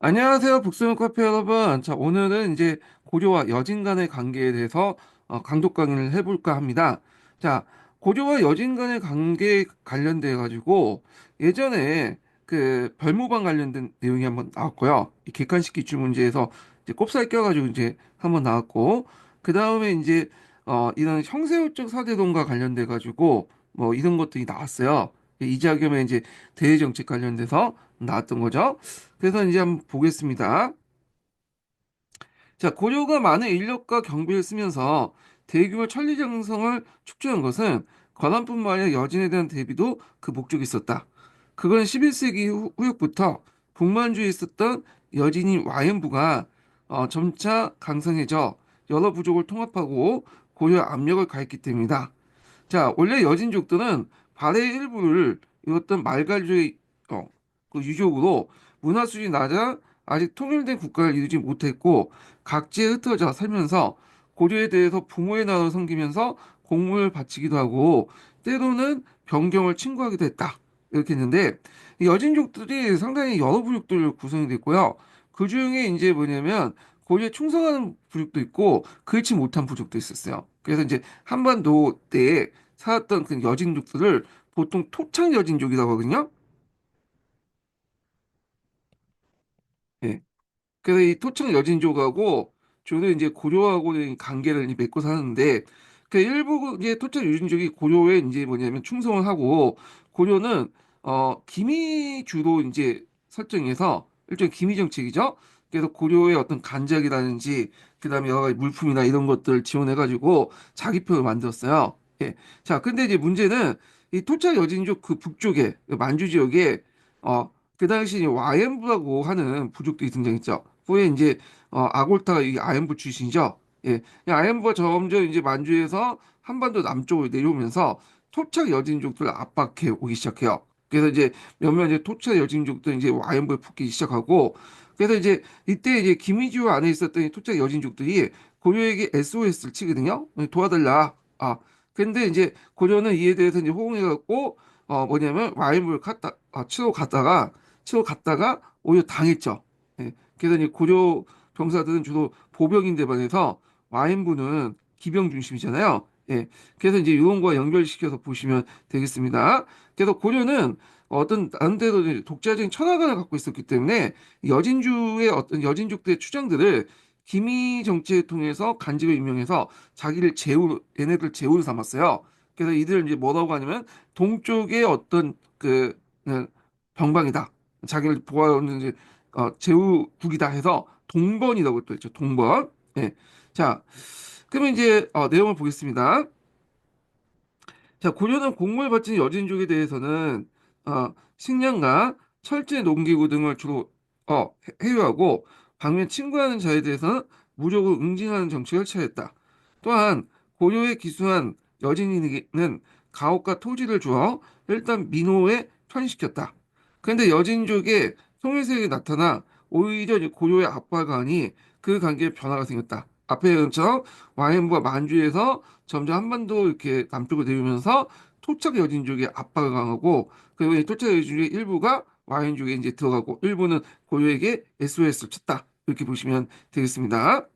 안녕하세요, 북스는 카페 여러분. 자, 오늘은 이제 고려와 여진 간의 관계에 대해서 강독 강의를 해볼까 합니다. 자, 고려와 여진 간의 관계에 관련돼 가지고 예전에 그 별무방 관련된 내용이 한번 나왔고요. 이 객관식 기출 문제에서 이제 꼽살 껴가지고 이제 한번 나왔고, 그 다음에 이제 이런 형세우적 사대동과 관련돼 가지고 뭐 이런 것들이 나왔어요. 이자겸의 이제 대외정책 관련돼서 나왔던 거죠. 그래서 이제 한번 보겠습니다. 자, 고려가 많은 인력과 경비를 쓰면서 대규모 천리 장성을 축조한 것은 관한뿐만 아니라 여진에 대한 대비도 그 목적이 있었다. 그건 11세기 후역부터 북만주에 있었던 여진인 와연부가 점차 강성해져 여러 부족을 통합하고 고려 압력을 가했기 때문이다. 자, 원래 여진족들은 발해의 일부를 이었던 말갈류의 어, 그 유족으로 문화 수준이 낮아 아직 통일된 국가를 이루지 못했고 각지에 흩어져 살면서 고려에 대해서 부모의 나라로 섬기면서 공물을 바치기도 하고 때로는 변경을 친구하기도 했다. 이렇게 했는데 이 여진족들이 상당히 여러 부족들 구성이 됐고요. 그 중에 이제 뭐냐면 고려에 충성하는 부족도 있고 그렇지 못한 부족도 있었어요. 그래서 이제 한반도 때 살았던 그 여진족들을 보통 토착 여진족이라고 하거든요. 예. 그래서 이 토착 여진족하고 주로 이제 고려하고의 관계를 이제 맺고 사는데 그 일부 이제 토착 여진족이 고려에 이제 뭐냐면 충성을 하고 고려는 기미 주로 이제 설정해서 일종의 기미 정책이죠. 그래서 고려의 어떤 간작이라든지 그다음에 여러 가지 물품이나 이런 것들 지원해 가지고 자기 표를 만들었어요. 예. 자, 근데 이제 문제는 이 토착 여진족 그 북쪽에 그 만주 지역에 그 당시 이제 와이엠부라고 하는 부족들이 등장했죠. 후에 이제 아골타가 이 아엠부 출신이죠. 예, 이 아엠부가 점점 이제 만주에서 한반도 남쪽으로 내려오면서 토착 여진족들을 압박해 오기 시작해요. 그래서 이제 몇몇 이제 토착 여진족들 이제 와이엠부에 붙기 시작하고 그래서 이제 이때 이제 김이주 안에 있었던 이 토착 여진족들이 고려에게 SOS를 치거든요. 도와달라. 근데 이제 고려는 이에 대해서 이제 호응해갖고 뭐냐면 와이엠부를 치러 갔다가 오히려 당했죠. 예. 그래서 이제 고려 병사들은 주로 보병인데 반해서 와인부는 기병 중심이잖아요. 예. 그래서 이제 이런과 연결시켜서 보시면 되겠습니다. 그래서 고려는 어떤 나름대로 이제 독자적인 철학을 갖고 있었기 때문에 여진주의 어떤 여진족들의 주장들을 기미 정치를 통해서 간직을 임명해서 자기를 얘네들 제후로 삼았어요. 그래서 이들을 이제 뭐라고 하냐면 동쪽의 어떤 병방이다. 자기를 보호하는 이제 제후국이다 해서 동번이라고 또 있죠. 동번. 예. 자, 그러면 이제 내용을 보겠습니다. 자, 고려는 곡물 바친 여진족에 대해서는 식량과 철제 농기구 등을 주로 해유하고 반면 친구하는 자에 대해서는 무조건 응징하는 정책을 취했다. 또한 고려에 기수한 여진에게는 가옥과 토지를 주어 일단 민호에 편입시켰다. 그런데 여진족의 통일세력이 나타나 오히려 이제 고려의 압박을 하니 그 관계에 변화가 생겼다. 앞에 것처럼 와인부가 만주에서 점점 한반도 이렇게 남쪽으로 내리면서 토착 여진족의 압박을 강하고 그리고 이 토착 여진족의 일부가 와인족에 이제 들어가고 일부는 고려에게 SOS를 쳤다. 이렇게 보시면 되겠습니다.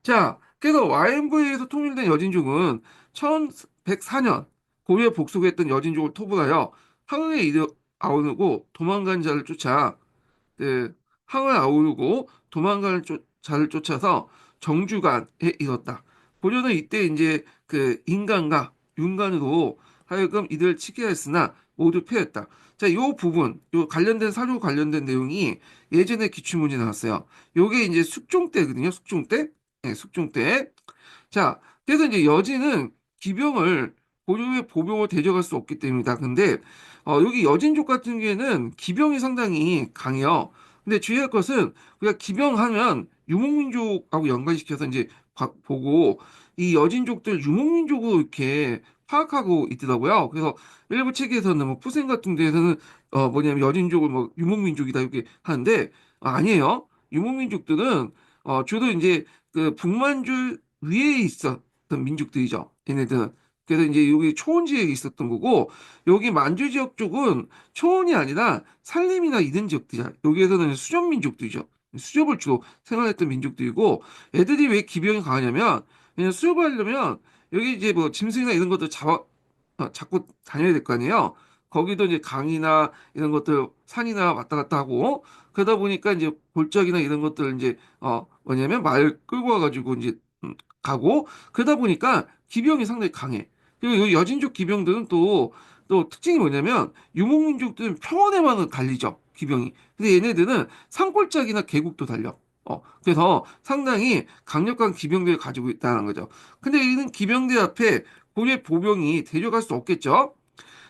자, 그래서 와인부에 의해서 통일된 여진족은 1104년 고려에 복속했던 여진족을 토벌하여 항해에 아우르고 도망간 자를 쫓아 항을 아우르고 도망가는 자를 쫓아서 정주간에 이뤘다. 고려는 이때 이제 그 인간과 윤관으로 하여금 이들을 치게 했으나 모두 패했다. 자, 요 부분, 요 관련된 사료 관련된 내용이 예전에 기출문제 나왔어요. 요게 이제 숙종 때거든요. 숙종 때. 네, 숙종 때. 자, 그래서 이제 여진은 기병을 고려의 보병을 대적할 수 없기 때문이다. 근데 여기 여진족 같은 경우에는 기병이 상당히 강해요. 근데 주의할 것은 우리가 기병하면 유목민족하고 연관시켜서 이제 보고 이 여진족들 유목민족으로 이렇게 파악하고 있더라고요. 그래서 일부 책에서는 뭐 푸센 같은 데에서는 뭐냐면 여진족을 뭐 유목민족이다 이렇게 하는데 아니에요. 유목민족들은 주로 이제 그 북만주 위에 있었던 민족들이죠. 얘네들은. 그래서 이제 여기 초원 지역에 있었던 거고, 여기 만주 지역 쪽은 초원이 아니라 산림이나 이런 지역들이야. 여기에서는 수렵 민족들이죠. 수렵을 주로 생활했던 민족들이고, 애들이 왜 기병이 강하냐면, 그냥 수렵을 하려면 여기 이제 뭐 짐승이나 이런 것들 잡고 다녀야 될 거 아니에요. 거기도 이제 강이나 이런 것들 산이나 왔다 갔다 하고, 그러다 보니까 이제 골짜기나 이런 것들 이제 뭐냐면 말 끌고 와가지고 이제 가고, 그러다 보니까 기병이 상당히 강해. 그리고 이 여진족 기병들은 또 특징이 뭐냐면 유목민족들은 평원에만 달리죠, 기병이. 근데 얘네들은 산골짜기나 계곡도 달려. 그래서 상당히 강력한 기병들을 가지고 있다는 거죠. 근데 이런 기병들 앞에 고려 보병이 대적할 수 없겠죠.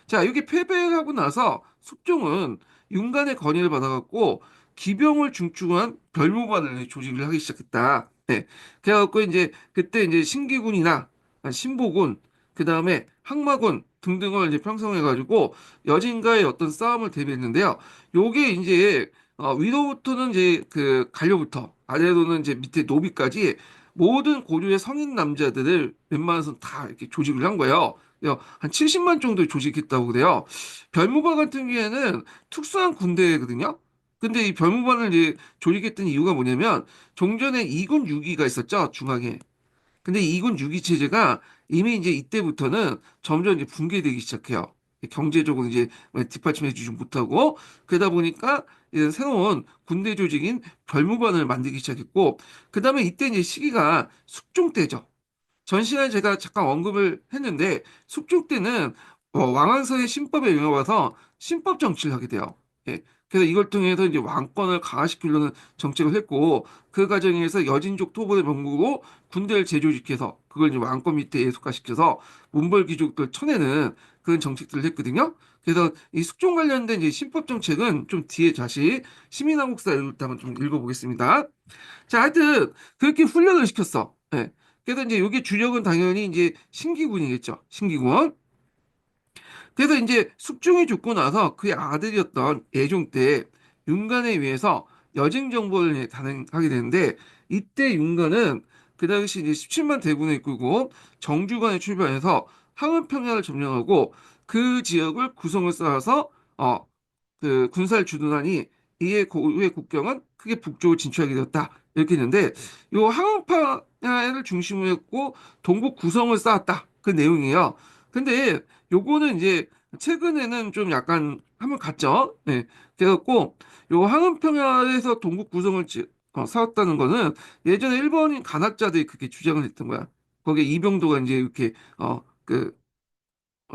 자, 여기 패배하고 나서 숙종은 윤관의 건의를 받아갖고 기병을 중추한 별무반을 조직을 하기 시작했다. 네. 그래갖고 이제 그때 이제 신기군이나 신보군, 그 다음에 항마군 등등을 이제 편성해가지고 여진과의 어떤 싸움을 대비했는데요. 요게 이제 위로부터는 이제 그 관료부터 아래로는 이제 밑에 노비까지 모든 고려의 성인 남자들을 웬만해서 다 이렇게 조직을 한 거예요. 한 70만 정도 조직했다고 그래요. 별무반 같은 경우에는 특수한 군대거든요. 근데 이 별무반을 이제 조직했던 이유가 뭐냐면 종전에 2군 6기가 있었죠, 중앙에. 근데 2군 6기 체제가 이미 이제 이때부터는 점점 이제 붕괴되기 시작해요. 경제적으로 이제 뒷받침해주지 못하고 그러다 보니까 이제 새로운 군대 조직인 별무반을 만들기 시작했고 그 다음에 이때 이제 시기가 숙종 때죠. 전 시간에 제가 잠깐 언급을 했는데 숙종 때는 왕안서의 신법에 의거해서 신법 정치를 하게 돼요. 예. 그래서 이걸 통해서 이제 왕권을 강화시키려는 정책을 했고 그 과정에서 여진족 토벌의 명목으로 군대를 재조직해서 그걸 이제 왕권 밑에 예속화시켜서 문벌 귀족들 쳐내는 그런 정책들을 했거든요. 그래서 이 숙종 관련된 이제 신법 정책은 좀 뒤에 다시 시민왕국사 읽을 때 한번 좀 읽어보겠습니다. 자, 하여튼 그렇게 훈련을 시켰어. 예. 그래서 이제 여기 주력은 당연히 이제 신기군이겠죠. 신기군. 그래서 이제 숙종이 죽고 나서 그의 아들이었던 예종 때 윤관에 의해서 여진 정벌을 단행하게 되는데 이때 윤관은 그 당시 이제 17만 대군을 이끌고 정주관에 출발해서 항은평야를 점령하고 그 지역을 구성을 쌓아서 그 군사를 주둔하니 이에 고유의 국경은 크게 북쪽으로 진출하게 되었다. 이렇게 했는데 요 항원파를 중심으로 했고 동북 구성을 쌓았다. 그 내용이에요. 근데 요거는 이제 최근에는 좀 약간 한번 갔죠. 네. 그래갖고 요 항원평야에서 동북 구성을 쌓았다는 거는 예전에 일본인 간학자들이 그렇게 주장을 했던 거야. 거기에 이병도가 이제 이렇게 그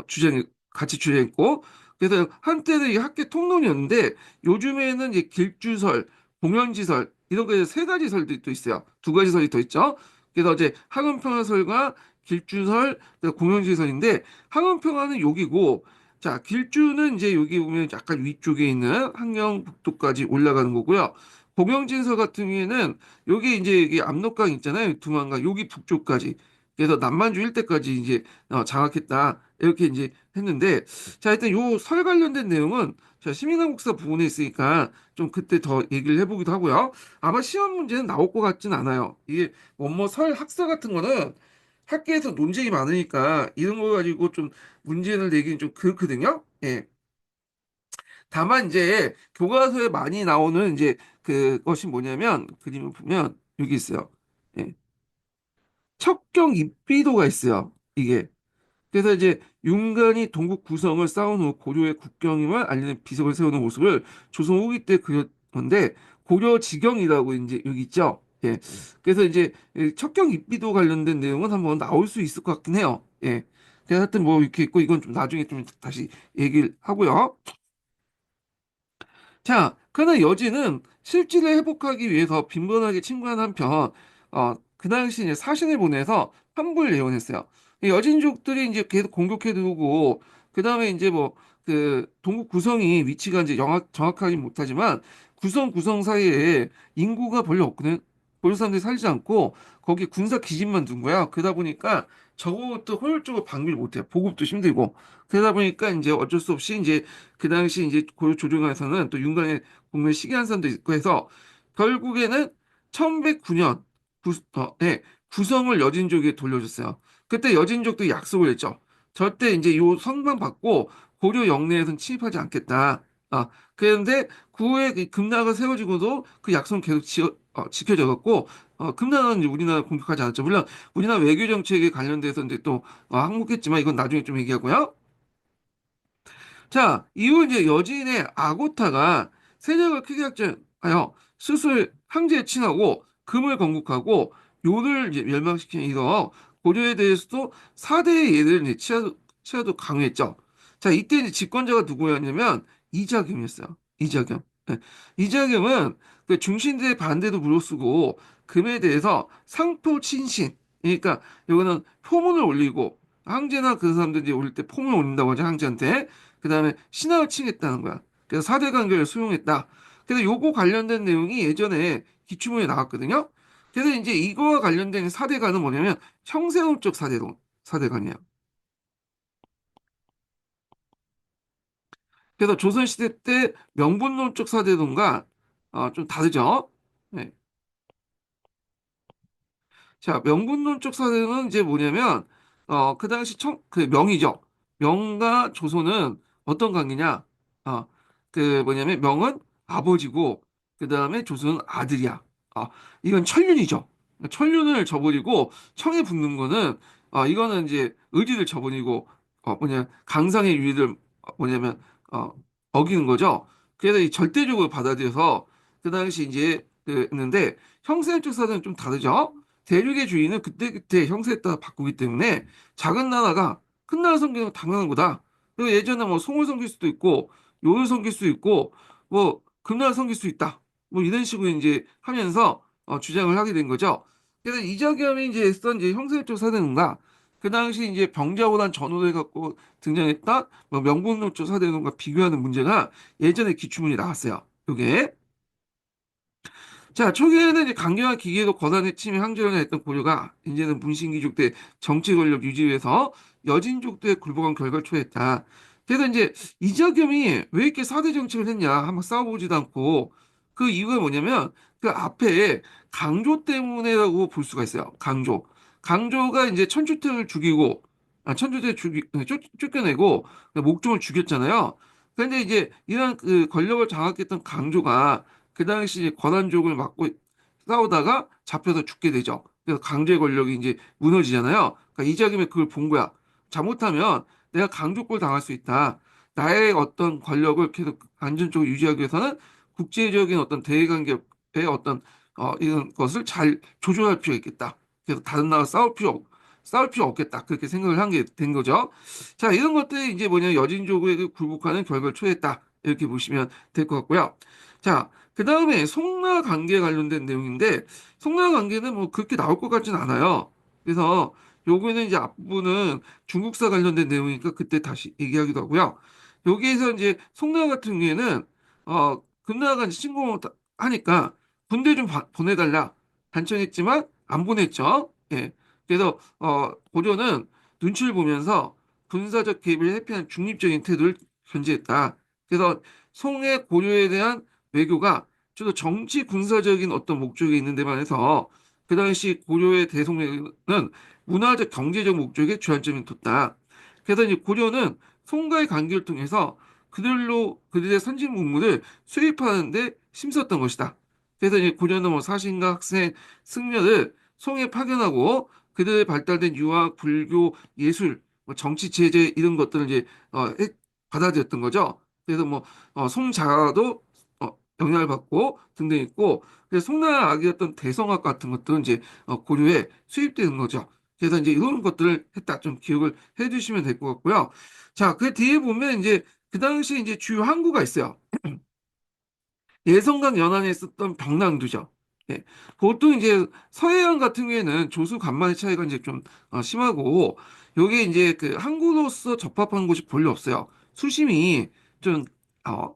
주장 같이 주장했고 그래서 한때는 이 학계 통론이었는데 요즘에는 이제 길주설, 공연지설 이런 거에 세 가지 설들이 또 있어요. 두 가지 설이 더 있죠. 그래서 이제 항은평화설과 길주설, 그리고 공연지설인데 항은평화는 여기고 자 길주는 이제 여기 보면 약간 위쪽에 있는 함경북도까지 올라가는 거고요. 공영진설 같은 경우에는 여기 이제 여기 압록강 있잖아요. 두만강 여기 북쪽까지 그래서 남만주 일대까지 이제 장악했다. 이렇게 이제 했는데, 자, 하여튼 요 설 관련된 내용은 자, 시민한국사 부분에 있으니까 좀 그때 더 얘기를 해보기도 하고요. 아마 시험 문제는 나올 것 같진 않아요. 이게 뭐뭐 설 학사 같은 거는 학계에서 논쟁이 많으니까 이런 거 가지고 좀 문제를 내기는 좀 그렇거든요. 예. 다만 이제 교과서에 많이 나오는 이제 그것이 뭐냐면 그림을 보면 여기 있어요. 예. 척경 입비도가 있어요. 이게. 그래서 이제 윤관이 동국 구성을 쌓은 후 고려의 국경임을 알리는 비석을 세우는 모습을 조선 후기 때 그렸는데 고려 지경이라고 이제 여기 있죠. 예. 그래서 이제 이 척경 입비도 관련된 내용은 한번 나올 수 있을 것 같긴 해요. 예. 그래서 하여튼 뭐 이렇게 있고 이건 좀 나중에 좀 다시 얘기를 하고요. 자, 그러나 여진은 실지를 회복하기 위해서 빈번하게 침공한 한편, 그 당시 이제 사신을 보내서 환부를 예언했어요. 이 여진족들이 이제 계속 공격해 두고, 그 다음에 이제 뭐, 그, 동국 구성이 위치가 이제 정확하지 못하지만, 구성 사이에 인구가 별로 없거든. 고려 사람들이 살지 않고, 거기 군사 기진만 둔 거야. 그러다 보니까, 저것도 효율적으로 방비를 못해요. 보급도 힘들고. 그러다 보니까 이제 어쩔 수 없이 이제 그 당시 이제 고려 조정에서는 또 윤관의 공매 시기한산도 있고 해서 결국에는 1109년 구성을 여진족에 돌려줬어요. 그때 여진족도 약속을 했죠. 절대 이제 요 성만 받고 고려 영내에서는 침입하지 않겠다. 그런데 그 후에 그 금나라가 세워지고도 그 약속은 계속 지켜져 갖고 금나라는 이제 우리나라 공격하지 않았죠. 물론 우리나라 외교 정책에 관련돼서 이제 또 항복했지만 이건 나중에 좀 얘기하고요. 자, 이후 이제 여진의 아고타가 세력을 크게 확장하여 스스로 황제에 칭하고 금을 건국하고 요를 이제 멸망시킨 이거 고려에 대해서도 4대의 예를 이제 치하도 강요했죠. 자, 이때 이제 집권자가 누구였냐면 이자겸이었어요. 이자겸. 네. 이자겸은 그 중신들의 반대도 무릅쓰고 금에 대해서 상표친신. 그러니까 이거는 포문을 올리고 황제나 그 사람들이 올릴 때 포문을 올린다고 하죠. 황제한테. 그 다음에 신하를 칭했다는 거야. 그래서 4대 간결을 수용했다. 그래서 요거 관련된 내용이 예전에 기출문에 나왔거든요. 그래서 이제 이거와 관련된 4대간은 뭐냐면 형세론적 4대간이에요. 그래서 조선시대 때 명분론적 4대론과 좀 다르죠. 네. 자, 명분론적 사대는 이제 뭐냐면, 그 당시 그 명이죠. 명과 조선은 어떤 관계냐? 어, 그 뭐냐면 명은 아버지고, 그 다음에 조선은 아들이야. 어, 이건 천륜이죠. 천륜을 저버리고 청에 붙는 거는, 이거는 이제 의리를 저버리고, 강상의 유의를 뭐냐면, 어, 어기는 거죠. 그래서 이 절대적으로 받아들여서 그 당시 이제 했는데 형세적 사대는 좀 다르죠. 대륙의 주인은 그때그때 형세에 따라 바꾸기 때문에 작은 나라가 큰 나라 섬기는 건 당연한 거다. 그리고 예전에 뭐 송을 섬길 수도 있고 요를 섬길 수도 있고 뭐 금나라 섬길 수 있다. 뭐 이런 식으로 이제 하면서 주장을 하게 된 거죠. 그래서 이자겸이 이제 했던 이제 형세적 사대론가 그 당시 이제 병자호란 전후를 갖고 등장했던 뭐 명분론적 사대론과 비교하는 문제가 예전에 기출문이 나왔어요. 이게 자, 초기에는 이제 강경한 기계도 권한의 침해 항저를 했던 고려가 이제는 문신기족 대 정치 권력 유지 위해서 여진족들의 굴복한 결과를 초래했다. 그래서 이제 이자겸이 왜 이렇게 사대 정책을 했냐 한번 싸워보지도 않고 그 이유가 뭐냐면 그 앞에 강조 때문에라고 볼 수가 있어요. 강조. 강조가 이제 천주택을 죽이고 천주택 쫓겨내고 목종을 죽였잖아요. 그런데 이제 이런 그 권력을 장악했던 강조가 그 당시 권한족을 맡고 싸우다가 잡혀서 죽게 되죠. 그래서 강제 권력이 이제 무너지잖아요. 그러니까 이자금이 그걸 본 거야. 잘못하면 내가 강족을 당할 수 있다. 나의 어떤 권력을 계속 안전적으로 유지하기 위해서는 국제적인 어떤 대외관계의 어떤 이런 것을 잘 조절할 필요가 있겠다. 그래서 다른 나라 싸울 필요 없겠다. 그렇게 생각을 한 게 된 거죠. 자, 이런 것들이 이제 뭐냐 여진족에게 굴복하는 결과를 초래했다. 이렇게 보시면 될 것 같고요. 자, 그 다음에 송나 관계 관련된 내용인데, 송나 관계는 뭐 그렇게 나올 것 같진 않아요. 그래서 요거는 이제 앞부분은 중국사 관련된 내용이니까 그때 다시 얘기하기도 하고요. 여기에서 이제 송나 같은 경우에는, 금나라가 이제 침공을 하니까 군대 좀 보내달라. 단청했지만 안 보냈죠. 예. 그래서, 고려는 눈치를 보면서 군사적 개입을 회피한 중립적인 태도를 견지했다. 그래서 송의 고려에 대한 외교가 주로 정치 군사적인 어떤 목적이 있는 데만 해서 그 당시 고려의 대송외교는 문화적 경제적 목적에 주안점이 뒀다. 그래서 이제 고려는 송과의 관계를 통해서 그들의 선진 문물을 수입하는데 힘썼던 것이다. 그래서 이제 고려는 뭐 사신과 학생, 승려를 송에 파견하고 그들의 발달된 유학, 불교, 예술, 뭐 정치 제재 이런 것들을 이제 받아들였던 거죠. 그래서 뭐 송자도 영향을 받고 등등 있고 그래서 송나라 악이었던 대성학 같은 것들은 이제 고려에 수입되는 거죠. 그래서 이제 이런 것들을 했다 좀 기억을 해주시면 될 것 같고요. 자, 그 뒤에 보면 이제 그 당시 이제 주요 항구가 있어요. 예성강 연안에 있었던 병랑도죠. 예. 보통 이제 서해안 같은 경우에는 조수 간만의 차이가 이제 좀 심하고 여기 이제 그 항구로서 적합한 곳이 별로 없어요. 수심이 좀 어,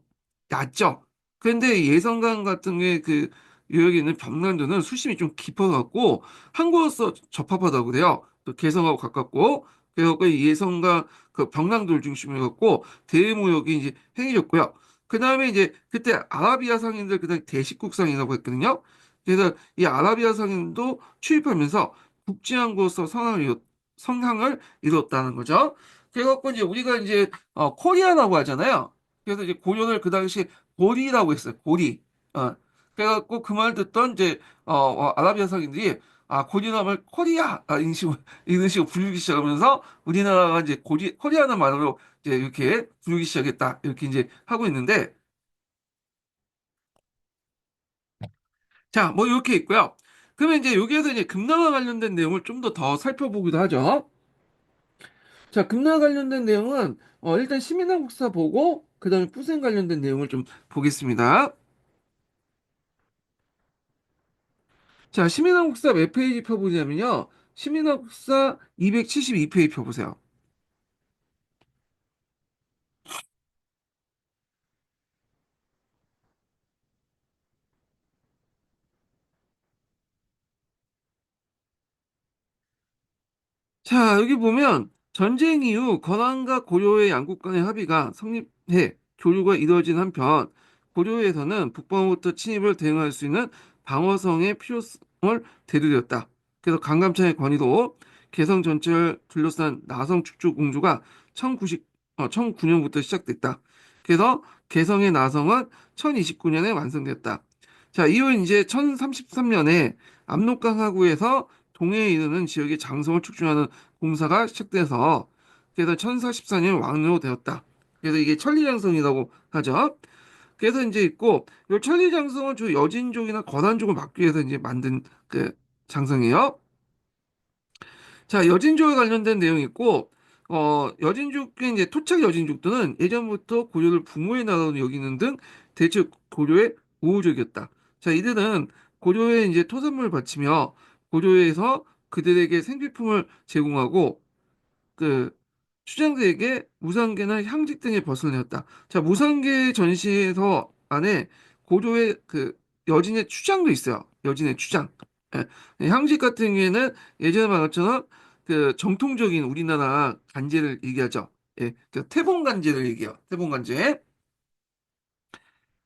얕죠. 그런데 예성강 같은 경우에 그 유역에 있는 병랑도는 수심이 좀 깊어갖고 항구로서 적합하다고 그래요. 또 개성하고 가깝고 그래서 그 예성강 그 병랑도를 중심으로 해갖고 대무역이 이제 행해졌고요. 그 다음에 이제 그때 아라비아 상인들 그다음 대식국상이라고 했거든요. 그래서 이 아라비아 상인도 취입하면서 국제항구로서 성향을 이뤘다는 거죠. 그래갖고 이제 우리가 이제 코리아라고 하잖아요. 그래서 이제 고려를 그 당시 고리라고 했어요. 고리. 어. 그래갖고 그 말 듣던 이제 아라비아 상인들이 고리남을 코리아 이런 식으로 이런 식으로 부르기 시작하면서 우리나라가 이제 코리아는 말로 이제 이렇게 부르기 시작했다. 이렇게 이제 하고 있는데 자, 뭐 이렇게 있고요. 그러면 이제 여기에서 이제 금나라 관련된 내용을 좀 더 살펴보기도 하죠. 자, 금나라 관련된 내용은 일단 시민왕국사 보고 그다음에 부생 관련된 내용을 좀 보겠습니다. 자, 시민왕국사 몇 페이지 펴보냐면요. 시민왕국사 272페이지 펴보세요. 자, 여기 보면 전쟁 이후 건왕과 고려의 양국 간의 합의가 성립해 교류가 이루어진 한편 고려에서는 북방으로부터 침입을 대응할 수 있는 방어성의 필요성을 대두되었다. 그래서 강감찬의 권위도 개성 전체를 둘러싼 나성 축조 공주가 1009년부터 시작됐다. 그래서 개성의 나성은 1029년에 완성됐다. 자, 이후 이제 1033년에 압록강 하구에서 동해에 이르는 지역의 장성을 축출하는 공사가 시작돼서 그래서 1044년 왕으로 되었다. 그래서 이게 천리장성이라고 하죠. 그래서 이제 있고 이 천리장성은 주 여진족이나 거란족을 막기 위해서 이제 만든 그 장성이에요. 자, 여진족에 관련된 내용이 있고 여진족의 이제 토착 여진족들은 예전부터 고려를 부모의 나라로 여기는 등 대체 고려의 우호적이었다. 자, 이들은 고려에 이제 토산물을 바치며 고려에서 그들에게 생필품을 제공하고 그 추장들에게 무상계나 향직 등의 벌을 내었다. 자, 무상계 전시에서 안에 고려의 그 여진의 추장도 있어요. 여진의 추장. 예. 향직 같은 경우에는 예전에 말한 것처럼 그 정통적인 우리나라 간제를 얘기하죠. 예, 그 태봉 간제를 얘기해요. 태봉 간제.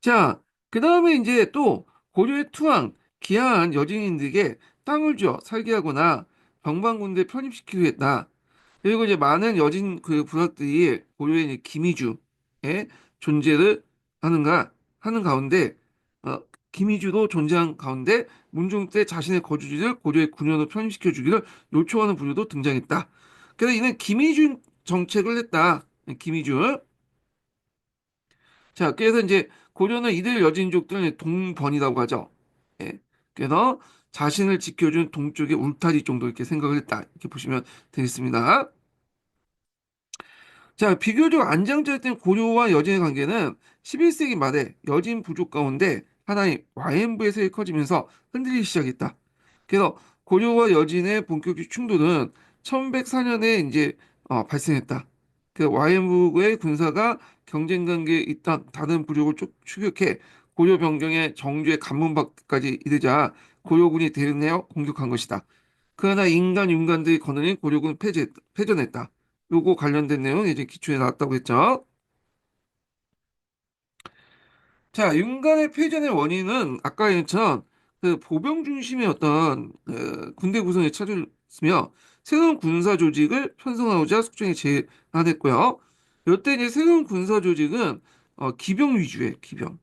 자, 그 다음에 이제 또 고려의 투항, 기하한 여진인들에게 땅을 줘 살게 하거나 병방군대 편입시키기도 했다. 그리고 이제 많은 여진 그 부락들이 고려의 이제 김이주의 존재를 하는 가운데 어, 김이주도 존재한 가운데 문종 때 자신의 거주지를 고려의 군현으로 편입시켜 주기를 요청하는 부류도 등장했다. 그래서 이는 김이주 정책을 했다. 김이주. 자, 그래서 이제 고려는 이들 여진족들은 동번이라고 하죠. 예. 그래서 자신을 지켜준 동쪽의 울타리 정도 이렇게 생각을 했다. 이렇게 보시면 되겠습니다. 자, 비교적 안정적인 고려와 여진의 관계는 11세기 말에 여진 부족 가운데 하나의 와인부의 세력이 커지면서 흔들리기 시작했다. 그래서 고려와 여진의 본격적 충돌은 1104년에 이제 발생했다. 그 와인부의 군사가 경쟁 관계에 있던 다른 부족을 추격해 고려 병경의 정주의 관문밖까지 이르자 고려군이 대응하여 공격한 것이다. 그러나 인간 윤관들이 거느린 고려군 패전했다. 요거 관련된 내용 이제 기초에 나왔다고 했죠. 자, 윤관의 패전의 원인은 아까 얘기했처럼 그 보병 중심의 어떤 군대 구성에 차렸으며 새로운 군사 조직을 편성하고자 숙종이 제안했고요. 이때 이제 새로운 군사 조직은 기병 위주의 기병.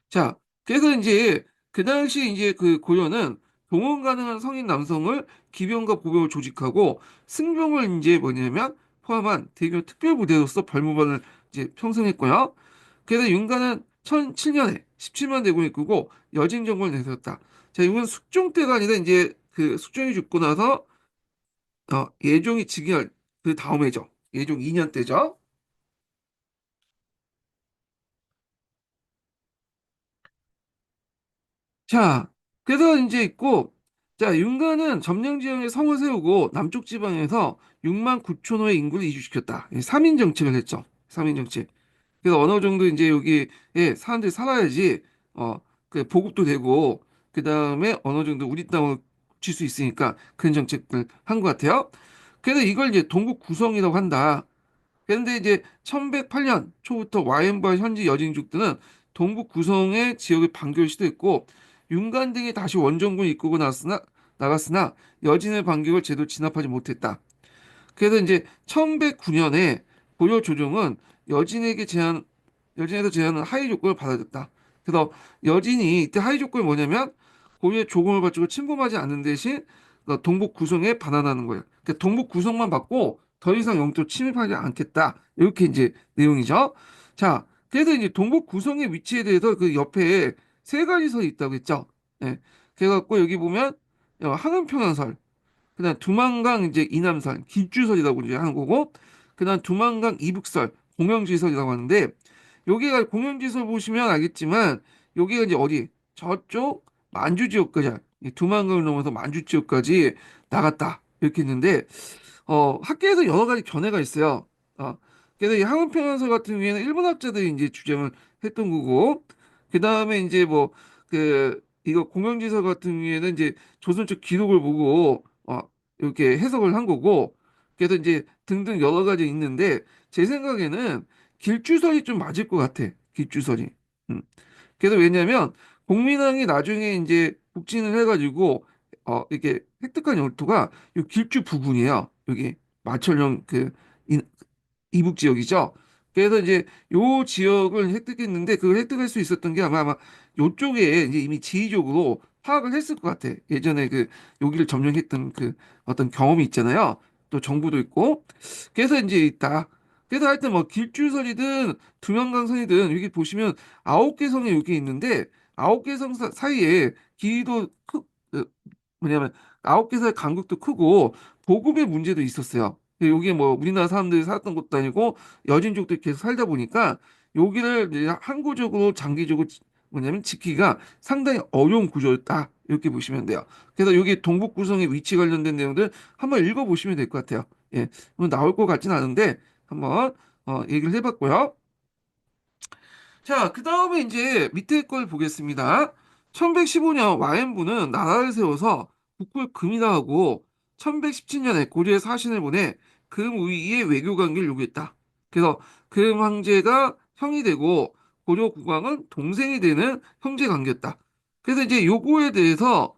자, 그래서 이제 그 당시 이제 그 고려는 동원 가능한 성인 남성을 기병과 보병을 조직하고 승병을 이제 뭐냐면 포함한 대규모 특별부대로서 별무반을 이제 형성했고요. 그래서 윤가는 1007년에 17만 대군을 이끌고 여진 정권을 내세웠다. 자, 이건 숙종 때가 아니라 이제 그 숙종이 죽고 나서 예종이 즉위할 그 다음에죠. 예종 2년 때죠. 자, 그래서 이제 있고, 자, 윤가는 점령 지역에 성을 세우고 남쪽 지방에서 6만 9천호의 인구를 이주시켰다. 3인 정책을 했죠. 3인 정책. 그래서 어느 정도 이제 여기에 사람들이 살아야지, 그 보급도 되고, 그 다음에 어느 정도 우리 땅을 칠 수 있으니까 그런 정책을 한 것 같아요. 그래서 이걸 이제 동국 구성이라고 한다. 그런데 이제 1108년 초부터 와인과 현지 여진족들은 동북 구성의 지역을 반결 시도했고 윤관 등이 다시 원정군을 이끌고 나서나 나갔으나 여진의 반격을 제대로 진압하지 못했다. 그래서 이제 1109년에 고려 조정은 여진에게 제한, 여진에서 제한한 하위 조건을 받아줬다. 그래서 여진이 이때 하위 조건이 뭐냐면 고려의 조공을 바치고 침범하지 않는 대신 그 동북 구성에 반환하는 거예요. 그러니까 동북 구성만 받고 더 이상 영토 침입하지 않겠다. 이렇게 이제 내용이죠. 자, 그래서 이제 동북 구성의 위치에 대해서 그 옆에 세 가지 설이 있다고 했죠. 예. 그래갖고 여기 보면 항은평양설, 그다음 두만강 이제 이남설, 길주설이라고 이제 하는 거고, 그다음 두만강 이북설, 공영지설이라고 하는데, 여기가 공영지설 보시면 알겠지만, 여기가 이제 어디 저쪽 만주 지역까지, 이 두만강을 넘어서 만주 지역까지 나갔다 이렇게 했는데, 학계에서 여러 가지 견해가 있어요. 그래서 이 항원평연설 같은 경우에는 일본 학자들이 이제 주장을 했던 거고, 그 다음에 이제 뭐, 이거 공영지설 같은 경우에는 이제 조선 쪽 기록을 보고, 이렇게 해석을 한 거고, 그래서 이제 등등 여러 가지 있는데, 제 생각에는 길주설이 좀 맞을 것 같아. 길주설이. 음. 그래서 왜냐면, 공민왕이 나중에 이제 북진을 해가지고, 이렇게 획득한 영토가 요 길주 부근이에요. 여기 마천령 이북 지역이죠. 그래서 이제 요 지역을 획득했는데 그걸 획득할 수 있었던 게 아마 요쪽에 이제 이미 지휘적으로 파악을 했을 것 같아. 예전에 그 여기를 점령했던 그 어떤 경험이 있잖아요. 또 정보도 있고. 그래서 이제 있다. 그래서 하여튼 뭐 길주설이든 두명강선이든 여기 보시면 9개 성이 여기 있는데 9개 성 사이에 길이도 뭐냐면 9개 사이 간격도 크고 보급의 문제도 있었어요. 여기에 뭐 우리나라 사람들이 살았던 것도 아니고 여진족들이 계속 살다 보니까 여기를 이제 항구적으로 장기적으로 뭐냐면 지키기가 상당히 어려운 구조였다. 이렇게 보시면 돼요. 그래서 여기 동북 구성의 위치 관련된 내용들 한번 읽어보시면 될 것 같아요. 예, 뭐 나올 것 같진 않은데 한번 얘기를 해봤고요. 자, 그 다음에 이제 밑에 걸 보겠습니다. 1115년 와인부는 나라를 세워서 국부를 금이라 하고 1117년에 고려에 사신을 보내 금 우위의 외교 관계를 요구했다. 그래서 금 황제가 형이 되고 고려 국왕은 동생이 되는 형제 관계였다. 그래서 이제 요거에 대해서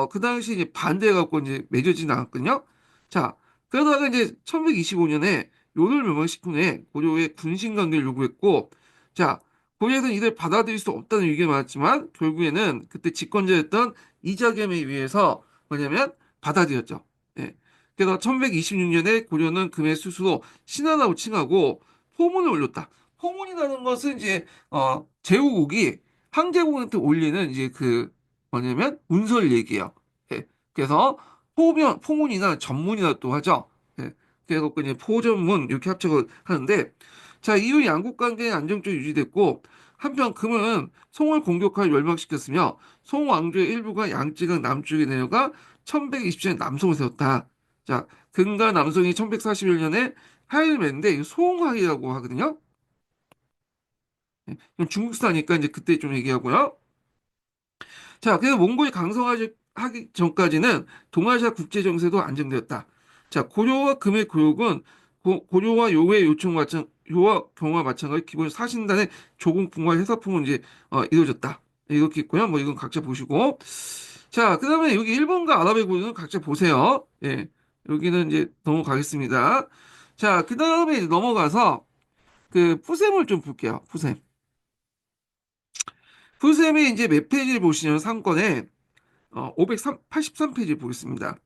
그 당시 이제 반대해갖고 이제 맺어지진 않았거든요. 자, 그러다가 이제 1125년에 요를 멸망시킨 후에 고려의 군신 관계를 요구했고, 자, 고려에서는 이들 받아들일 수 없다는 의견이 많았지만 결국에는 그때 집권자였던 이자겸에 의해서 뭐냐면 받아들였죠. 예. 그래서 1126년에 고려는 금의 수수로 신하라고 칭하고 포문을 올렸다. 포문이라는 것은 이제 제후국이 항제국한테 올리는 이제 그 뭐냐면 문서를 얘기해요. 예. 그래서 포문이나 전문이나 또 하죠. 예. 그래서 이제 포전문 이렇게 합쳐서 하는데 자, 이후 양국 관계는 안정적으로 유지됐고 한편 금은 송을 공격하여 멸망시켰으며 송 왕조의 일부가 양쯔강 남쪽에 내려가 1127년 남송을 세웠다. 자, 금과 남송이 1141년에 하일 맺는데 이거 송하이라고 하거든요. 그럼 중국사니까 이제 그때 좀 얘기하고요. 자, 그래서 몽골이 강성하기 전까지는 동아시아 국제 정세도 안정되었다. 자, 고려와 금의 교역은 고려와 요의 요와 경우와 마찬가지 기본 사신단의 조공품과 회사품은 이제 이루어졌다. 이렇게 있고요. 뭐 이건 각자 보시고. 자, 그다음에 여기 일본과 아랍의 고유는 각자 보세요. 예, 여기는 이제 넘어가겠습니다. 자, 그다음에 이제 넘어가서 그 푸셈을 좀 볼게요. 푸셈. 푸셈이 이제 몇 페이지를 보시냐면 상권에 583페이지 보겠습니다.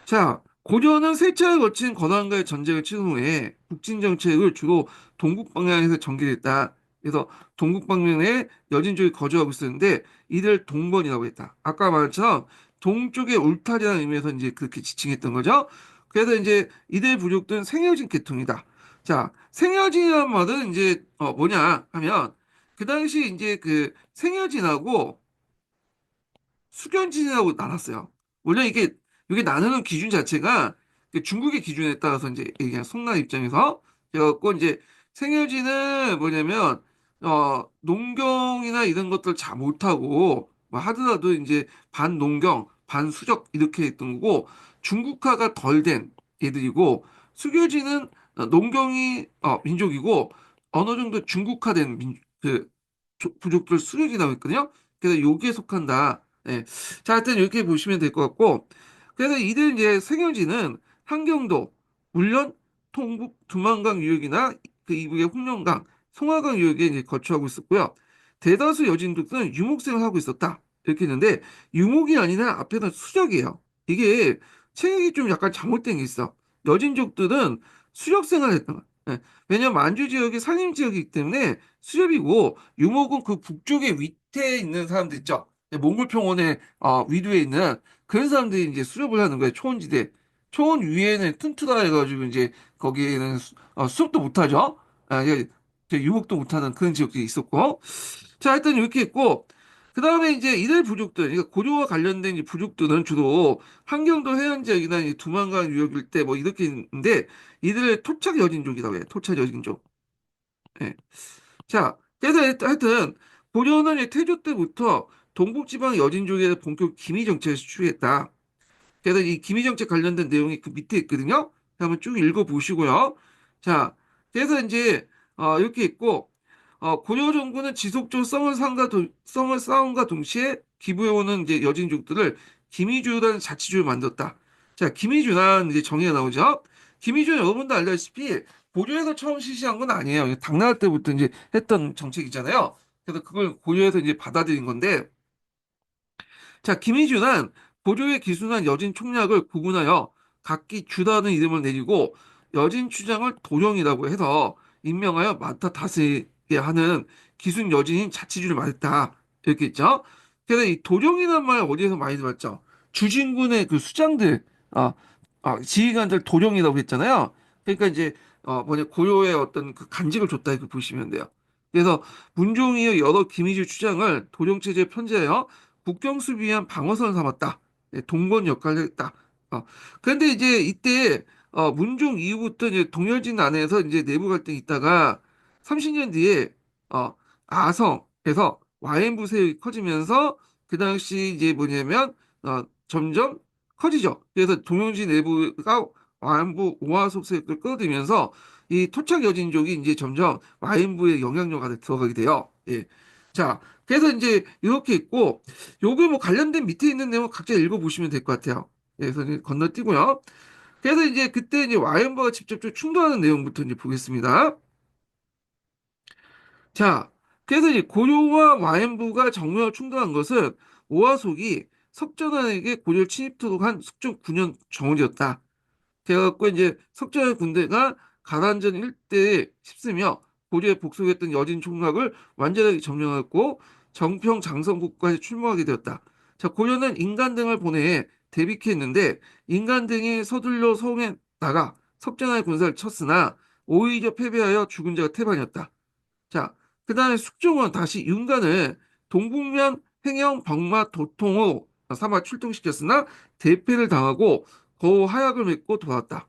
자, 고려는 세 차례 거친 건왕과의 전쟁을 치른 후에 북진 정책을 주로 동북 방향에서 전개했다. 그래서 동북 방면에 여진족이 거주하고 있었는데 이들 동번이라고 했다. 아까 말처럼 동쪽의 울타리라는 의미에서 이제 그렇게 지칭했던 거죠. 그래서 이제 이들 부족들은 생여진 계통이다. 자, 생여진이라는 말은 이제 뭐냐 하면 그 당시 이제 그 생여진하고 수견진이라고 나눴어요. 원래 이게 나누는 기준 자체가 그 중국의 기준에 따라서 이제 얘기한 송나 입장에서 그래갖고 이제 생혈지는 뭐냐면 농경이나 이런 것들 잘 못하고 뭐 하더라도 이제 반농경, 반수적 이렇게 했던 거고 중국화가 덜 된 애들이고 수교지는 농경이 민족이고 어느 정도 중국화된 그 부족들 수교지라고 했거든요. 그래서 여기에 속한다. 네. 자, 하여튼 이렇게 보시면 될 것 같고, 그래서 이들 이제 생활지는 한경도, 울련, 통북, 두만강 유역이나 그 이북의 홍련강, 송화강 유역에 이제 거주하고 있었고요. 대다수 여진족들은 유목생을 하고 있었다. 이렇게 했는데, 유목이 아니라 앞에는 수적이에요. 이게 책이 좀 약간 잘못된 게 있어. 여진족들은 수적생활을 했던 거야. 예. 왜냐면 만주 지역이 산림 지역이기 때문에 수렵이고, 유목은 그 북쪽에 위태에 있는 사람들 있죠. 몽골 평원의 위도에 있는 그런 사람들이 이제 수렵을 하는 거예요. 초원지대. 초원 위에는 튼튼하 해가지고 이제 거기에는 수업도 못하죠. 이게 유목도 못하는 그런 지역들이 있었고. 자, 하여튼 이렇게 했고, 그 다음에 이제 이들 부족들, 그러니까 고려와 관련된 이 부족들은 주로 한경도 해안 지역이나 이 두만강 유역일 때 뭐 이렇게 있는데, 이들을 토착 여진족이라고 해요. 토착 여진족. 예. 자, 그래서 하여튼 고려는 이 태조 때부터 동북지방 여진족에 본격 기미 정책을 수출했다. 그래서 이 기미 정책 관련된 내용이 그 밑에 있거든요. 한번 쭉 읽어보시고요. 자, 그래서 이제 이렇게 있고 고려 정부는 지속적으로 성을 쌓음과 동시에 기부해오는 이제 여진족들을 기미주라는 자치주를 만들었다. 자, 기미주란 이제 정의가 나오죠. 기미주는 여러분도 알다시피 고려에서 처음 실시한 건 아니에요. 당나라 때부터 이제 했던 정책이잖아요. 그래서 그걸 고려에서 이제 받아들인 건데, 자, 김희준은 고조에 기순한 여진 총략을 구분하여 각기 주다는 이름을 내리고 여진 추장을 도령이라고 해서 임명하여 맡아 다스리게 하는 기순 여진인 자치주를 말했다. 이렇게 있죠. 그래서 이 도령이라는 말 어디에서 많이 들었죠? 주진군의 그 수장들, 지휘관들 도령이라고 했잖아요. 그러니까 이제 뭐냐 고려의 어떤 그 간직을 줬다 이렇게 보시면 돼요. 그래서 문종이의 여러 기미주 추장을 도령체제에 편제하여 국경 수비 위한 방어선을 삼았다. 네, 동번 역할을 했다. 어, 그런데 이제 이때 문종 이후부터 이제 동열진 안에서 이제 내부 갈등이 있다가 30년 뒤에 어, 아성에서 와인부 세력이 커지면서 그 당시 이제 뭐냐면 점점 커지죠. 그래서 동영진 내부가 와인부 오하속 세력을 끌어들이면서 이 토착 여진족이 이제 점점 와인부의 영향력 안에 들어가게 돼요. 예. 자, 그래서 이제 이렇게 있고 요게 뭐 관련된 밑에 있는 내용 각자 읽어보시면 될 것 같아요. 예, 그래서 이제 건너뛰고요. 그래서 이제 그때 이제 와이언버가 직접적으로 충돌하는 내용부터 이제 보겠습니다. 자, 그래서 이제 고려와 와이언부가 정면으로 충돌한 것은 오화속이 석전환에게 고려를 침입토록 한 숙종 9년 정월이었다. 그래갖고 이제 석전의 군대가 가란전 일대에 휩쓰며 고려에 복속했던 여진 총각을 완전하게 점령했고 정평 장성국까지 출몰하게 되었다. 자, 고려는 인간 등을 보내 대비했는데 인간 등이 서둘러 서ung에 나가 석전의 군사를 쳤으나 오히려 패배하여 죽은 자가 태반이었다. 자, 그 다음에 숙종은 다시 윤관을 동북면 행영 병마 도통호 삼아 출동시켰으나 대패를 당하고 거호 하약을 맺고 돌아왔다.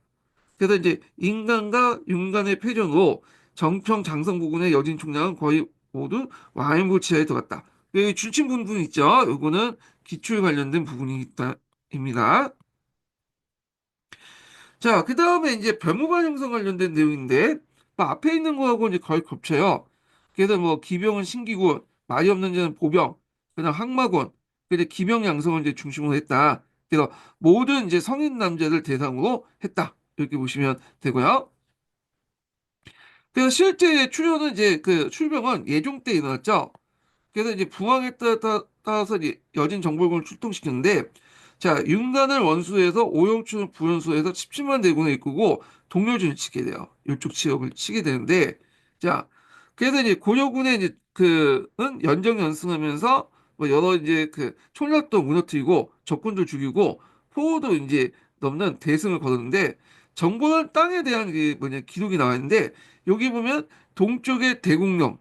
그래서 이제 인간과 윤간의 패전으로 정평 장성 부근의 여진 총량은 거의 모두 와인부 치하에 들어갔다. 여기 줄침 부분 있죠? 요거는 기출 관련된 부분입니다. 자, 그 다음에 이제 별무반 형성 관련된 내용인데, 뭐 앞에 있는 거하고 이제 거의 겹쳐요. 그래서 뭐 기병은 신기군, 말이 없는 자는 보병, 그다음 항마군, 근데 기병 양성을 이제 중심으로 했다. 그래서 모든 이제 성인 남자들 대상으로 했다. 이렇게 보시면 되고요. 그래서 실제 출연은 이제 그 출병은 예종 때 일어났죠. 그래서 이제 따라서 이제 여진 정벌군을 출동시켰는데, 자, 윤관을 원수해서 오영춘을 부원수해서 17만 대군을 이끌고 동료준을 치게 돼요. 이쪽 지역을 치게 되는데, 자, 그래서 이제 고려군의 이제 그는 연정 연승하면서 뭐 여러 이제 그 총략도 무너뜨리고 적군도 죽이고 포로도 이제 넘는 대승을 거뒀는데 정보는 땅에 대한 그 뭐냐 기록이 나와 있는데 여기 보면 동쪽에 대공령에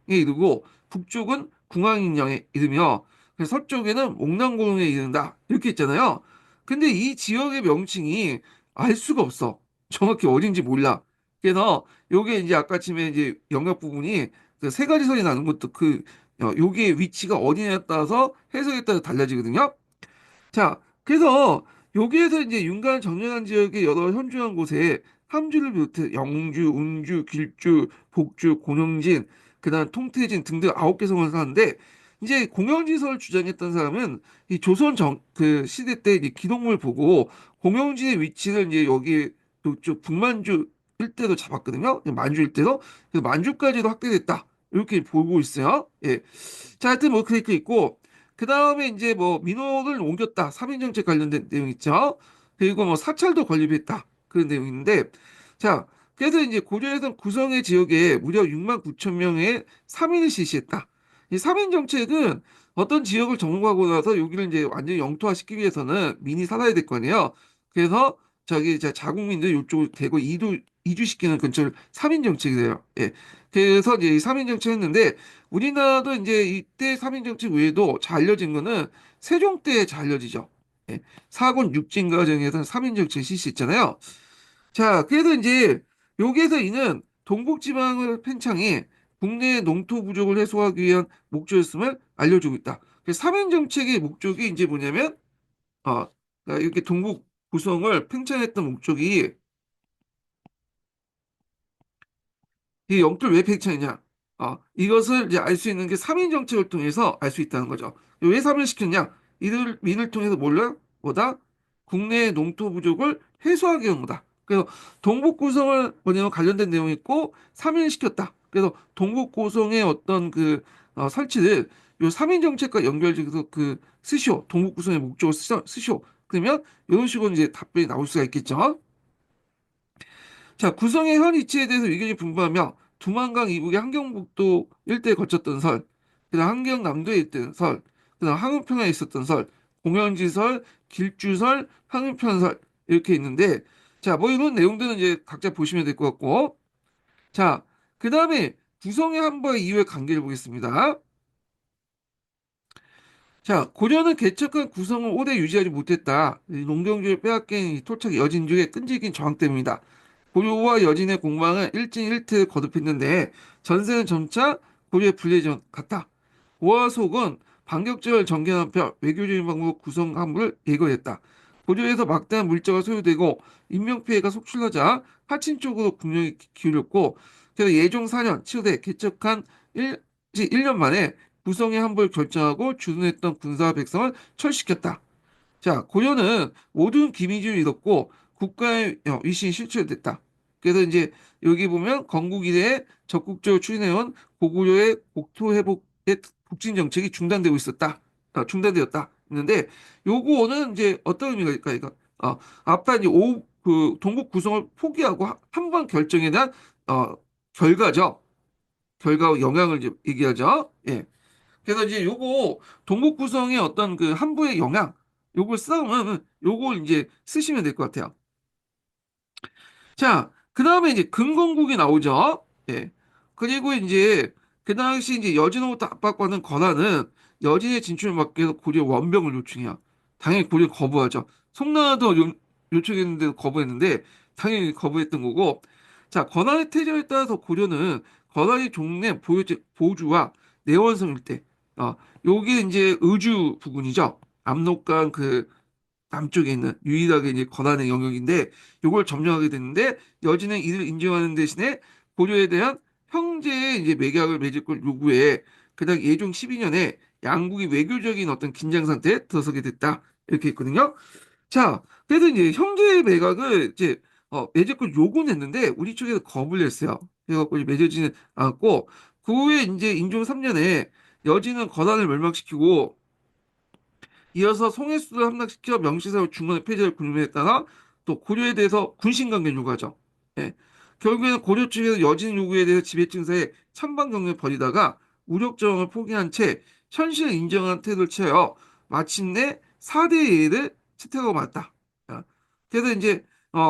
이르고 북쪽은 궁왕인령에 이르며 서쪽에는 몽랑고릉에 이른다 이렇게 있잖아요. 근데 이 지역의 명칭이 알 수가 없어. 정확히 어딘지 몰라. 그래서 요게 이제 아까 침에 이제 영역 부분이 그세 가지 선이 나는 것도 요게 위치가 어디냐에 따라서 해석에 따라 달라지거든요. 자, 그래서 여기에서 이제 윤관 정연한 지역의 여러 현주한 곳에 함주를 비롯해 영주, 운주, 길주, 복주, 고령진, 그다음 통태진 등등 9개 성을 사는데 이제 공영지설을 주장했던 사람은 이 조선 그 시대 때 이제 기록물 보고 공영지의 위치를 이제 여기 이쪽 북만주 일대도 잡았거든요. 만주 일대도. 그래서 만주까지도 확대됐다. 이렇게 보고 있어요. 예. 자, 하여튼 뭐 그렇게 있고, 그 다음에 이제 뭐 민원을 옮겼다. 3인정책 관련된 내용 있죠. 그리고 뭐 사찰도 건립했다. 그런 내용이 있는데, 자, 그래서 이제 고려에서 구성의 지역에 무려 6만 9천 명의 3인을 실시했다. 이 3인 정책은 어떤 지역을 점령하고 나서 여기를 이제 완전히 영토화시키기 위해서는 민이 살아야 될 거 아니에요. 그래서 저기 이제 자국민들 이쪽으로 대거 이주시키는 근처를 3인 정책이래요. 예. 그래서 이제 이 3인 정책 했는데 우리나라도 이제 이때 3인 정책 외에도 잘 알려진 거는 세종 때 잘 알려지죠. 예. 사군 육진 과정에서 3인 정책 실시했잖아요. 자, 그래서 이제 여기에서 이는 동북지방을 팽창해 국내 농토 부족을 해소하기 위한 목적이었음을 알려주고 있다. 그래서 3인 정책의 목적이 이제 뭐냐면, 그러니까 이렇게 동북 구성을 팽창했던 목적이 이 영토를 왜 팽창했냐? 이것을 이제 알 수 있는 게 3인 정책을 통해서 알 수 있다는 거죠. 왜 3인 시켰냐? 이를 통해서 뭐다? 국내 농토 부족을 해소하기 위한 거다. 그래서 동북 구성을 뭐냐면 관련된 내용이 있고 3인 시켰다. 그래서 동북 구성의 어떤 그 설치를 요 3인 정책과 연결해서 그 쓰시오. 동북 구성의 목적을 쓰시오. 그러면 이런 식으로 이제 답변이 나올 수가 있겠죠. 자, 구성의 현 위치에 대해서 의견이 분분하며 두만강 이북의 함경북도 일대에 거쳤던 설, 그다음 함경남도에 있던 설, 그다음 항우평야에 있었던 설, 공영지설, 길주설, 항우편설 이렇게 있는데 자, 뭐 이런 내용들은 이제 각자 보시면 될 것 같고 자, 그다음에 구성의 한과 이후의 관계를 보겠습니다. 자, 고려는 개척한 구성을 오래 유지하지 못했다. 이 농경주를 빼앗긴 이 토착 여진족의 끈질긴 저항 때문이다. 고려와 여진의 공방은 일진일퇴를 거듭했는데 전세는 점차 고려에 불리해져 갔다. 고화속은 반격전을 전개한 편 외교적인 방법 구성 함부를 예고했다. 고려에서 막대한 물자가 소요되고 인명피해가 속출하자 하친 쪽으로 국력이 기울였고 그래서 예종 4년 7대 개척한 1년 만에 구성의 함부를 결정하고 주둔했던 군사와 백성을 철시켰다. 자, 고려는 모든 기미주를 잃었고 국가의 위신이 실추됐다. 그래서 이제 여기 보면 건국 이래에 적극적으로 추진해온 고구려의 국토 회복의 북진 정책이 중단되고 있었다. 중단되었다. 있는데 요거는 이제 어떤 의미가 있을까? 이거 아까 이제 그 동북 구성을 포기하고 한 번 결정에 대한 결과죠. 결과와 영향을 이제 얘기하죠. 예. 그래서 이제 요거 동북 구성의 어떤 그 한부의 영향 요걸 쓰면 요걸 이제 쓰시면 될 것 같아요. 자, 그 다음에 이제 금건국이 나오죠. 예. 그리고 이제 그 당시 이제 여진으로부터 압박받는 권한은 여진의 진출을 막기 위해서 고려 원병을 요청해요. 당연히 고려 거부하죠. 송나라도 요청했는데 거부했는데 당연히 거부했던 거고. 자, 권한의 태조에 따라서 고려는 권한의 종래 보주와 내원성 일대, 요게 이제 의주 부근이죠. 압록강 그 남쪽에 있는 유일하게 이제 권한의 영역인데 이걸 점령하게 됐는데 여진은 이를 인정하는 대신에 고려에 대한 형제의 이제 매각을 맺을 걸 요구해 그다음 예종 12년에 양국이 외교적인 어떤 긴장 상태에 들어서게 됐다 이렇게 있거든요. 자, 그래서 이제 형제 매각을 이제 맺을 걸 요구는 했는데 우리 쪽에서 거부를 했어요. 그래갖고 이제 맺어지는 않았고 그 후에 이제 인종 3년에 여진은 권한을 멸망시키고 이어서 송해수를 함락시켜 명시사로 중간에 폐지를 군림했다가 또 고려에 대해서 군신관계를 요구하죠. 예. 결국에는 고려 측에서 여진 요구에 대해서 지배 증사에 찬반 경쟁을 벌이다가 우력 정을 포기한 채 현실을 인정한 태도를 취하여 마침내 4대 예를 채택하고 말았다. 아, 그래서 이제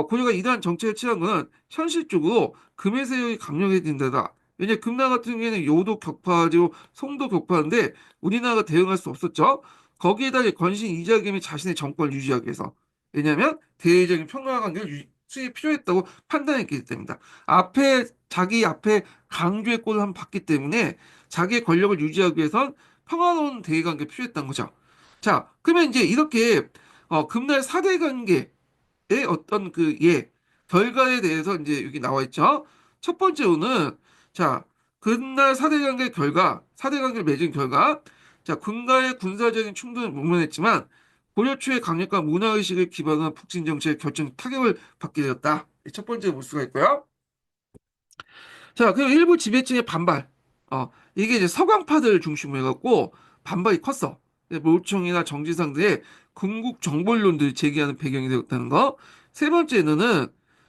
고려가 이러한 정책을 취한 것은 현실적으로 금의 세력이 강력해진다다. 왜냐 금나 같은 경우에는 요도 격파지고 송도 격파인데 우리나라가 대응할 수 없었죠. 거기에다 이제 건신 이자겸이 자신의 정권을 유지하기 위해서 왜냐하면 대외적인 평화 관계를 수립이 필요했다고 판단했기 때문이다. 자기 앞에 강조의 꼴을 한번 봤기 때문에 자기의 권력을 유지하기 위해선 평화로운 대외 관계가 필요했던 거죠. 자, 그러면 이제 이렇게 금날 4대 관계의 어떤 결과에 대해서 이제 여기 나와 있죠. 첫 번째로는 자, 금날 4대 관계 결과, 4대 관계를 맺은 결과 자, 군과의 군사적인 충돌을 목면했지만 고려 초의 강력한 문화의식을 기반으로 한 북진 정치의 결정 타격을 받게 되었다. 첫 번째 볼 수가 있고요. 자, 그리고 일부 지배층의 반발. 이게 이제 서강파들 중심으로 해갖고 반발이 컸어. 모청이나 정지상들의 궁극 정벌론들을 제기하는 배경이 되었다는 거. 세 번째는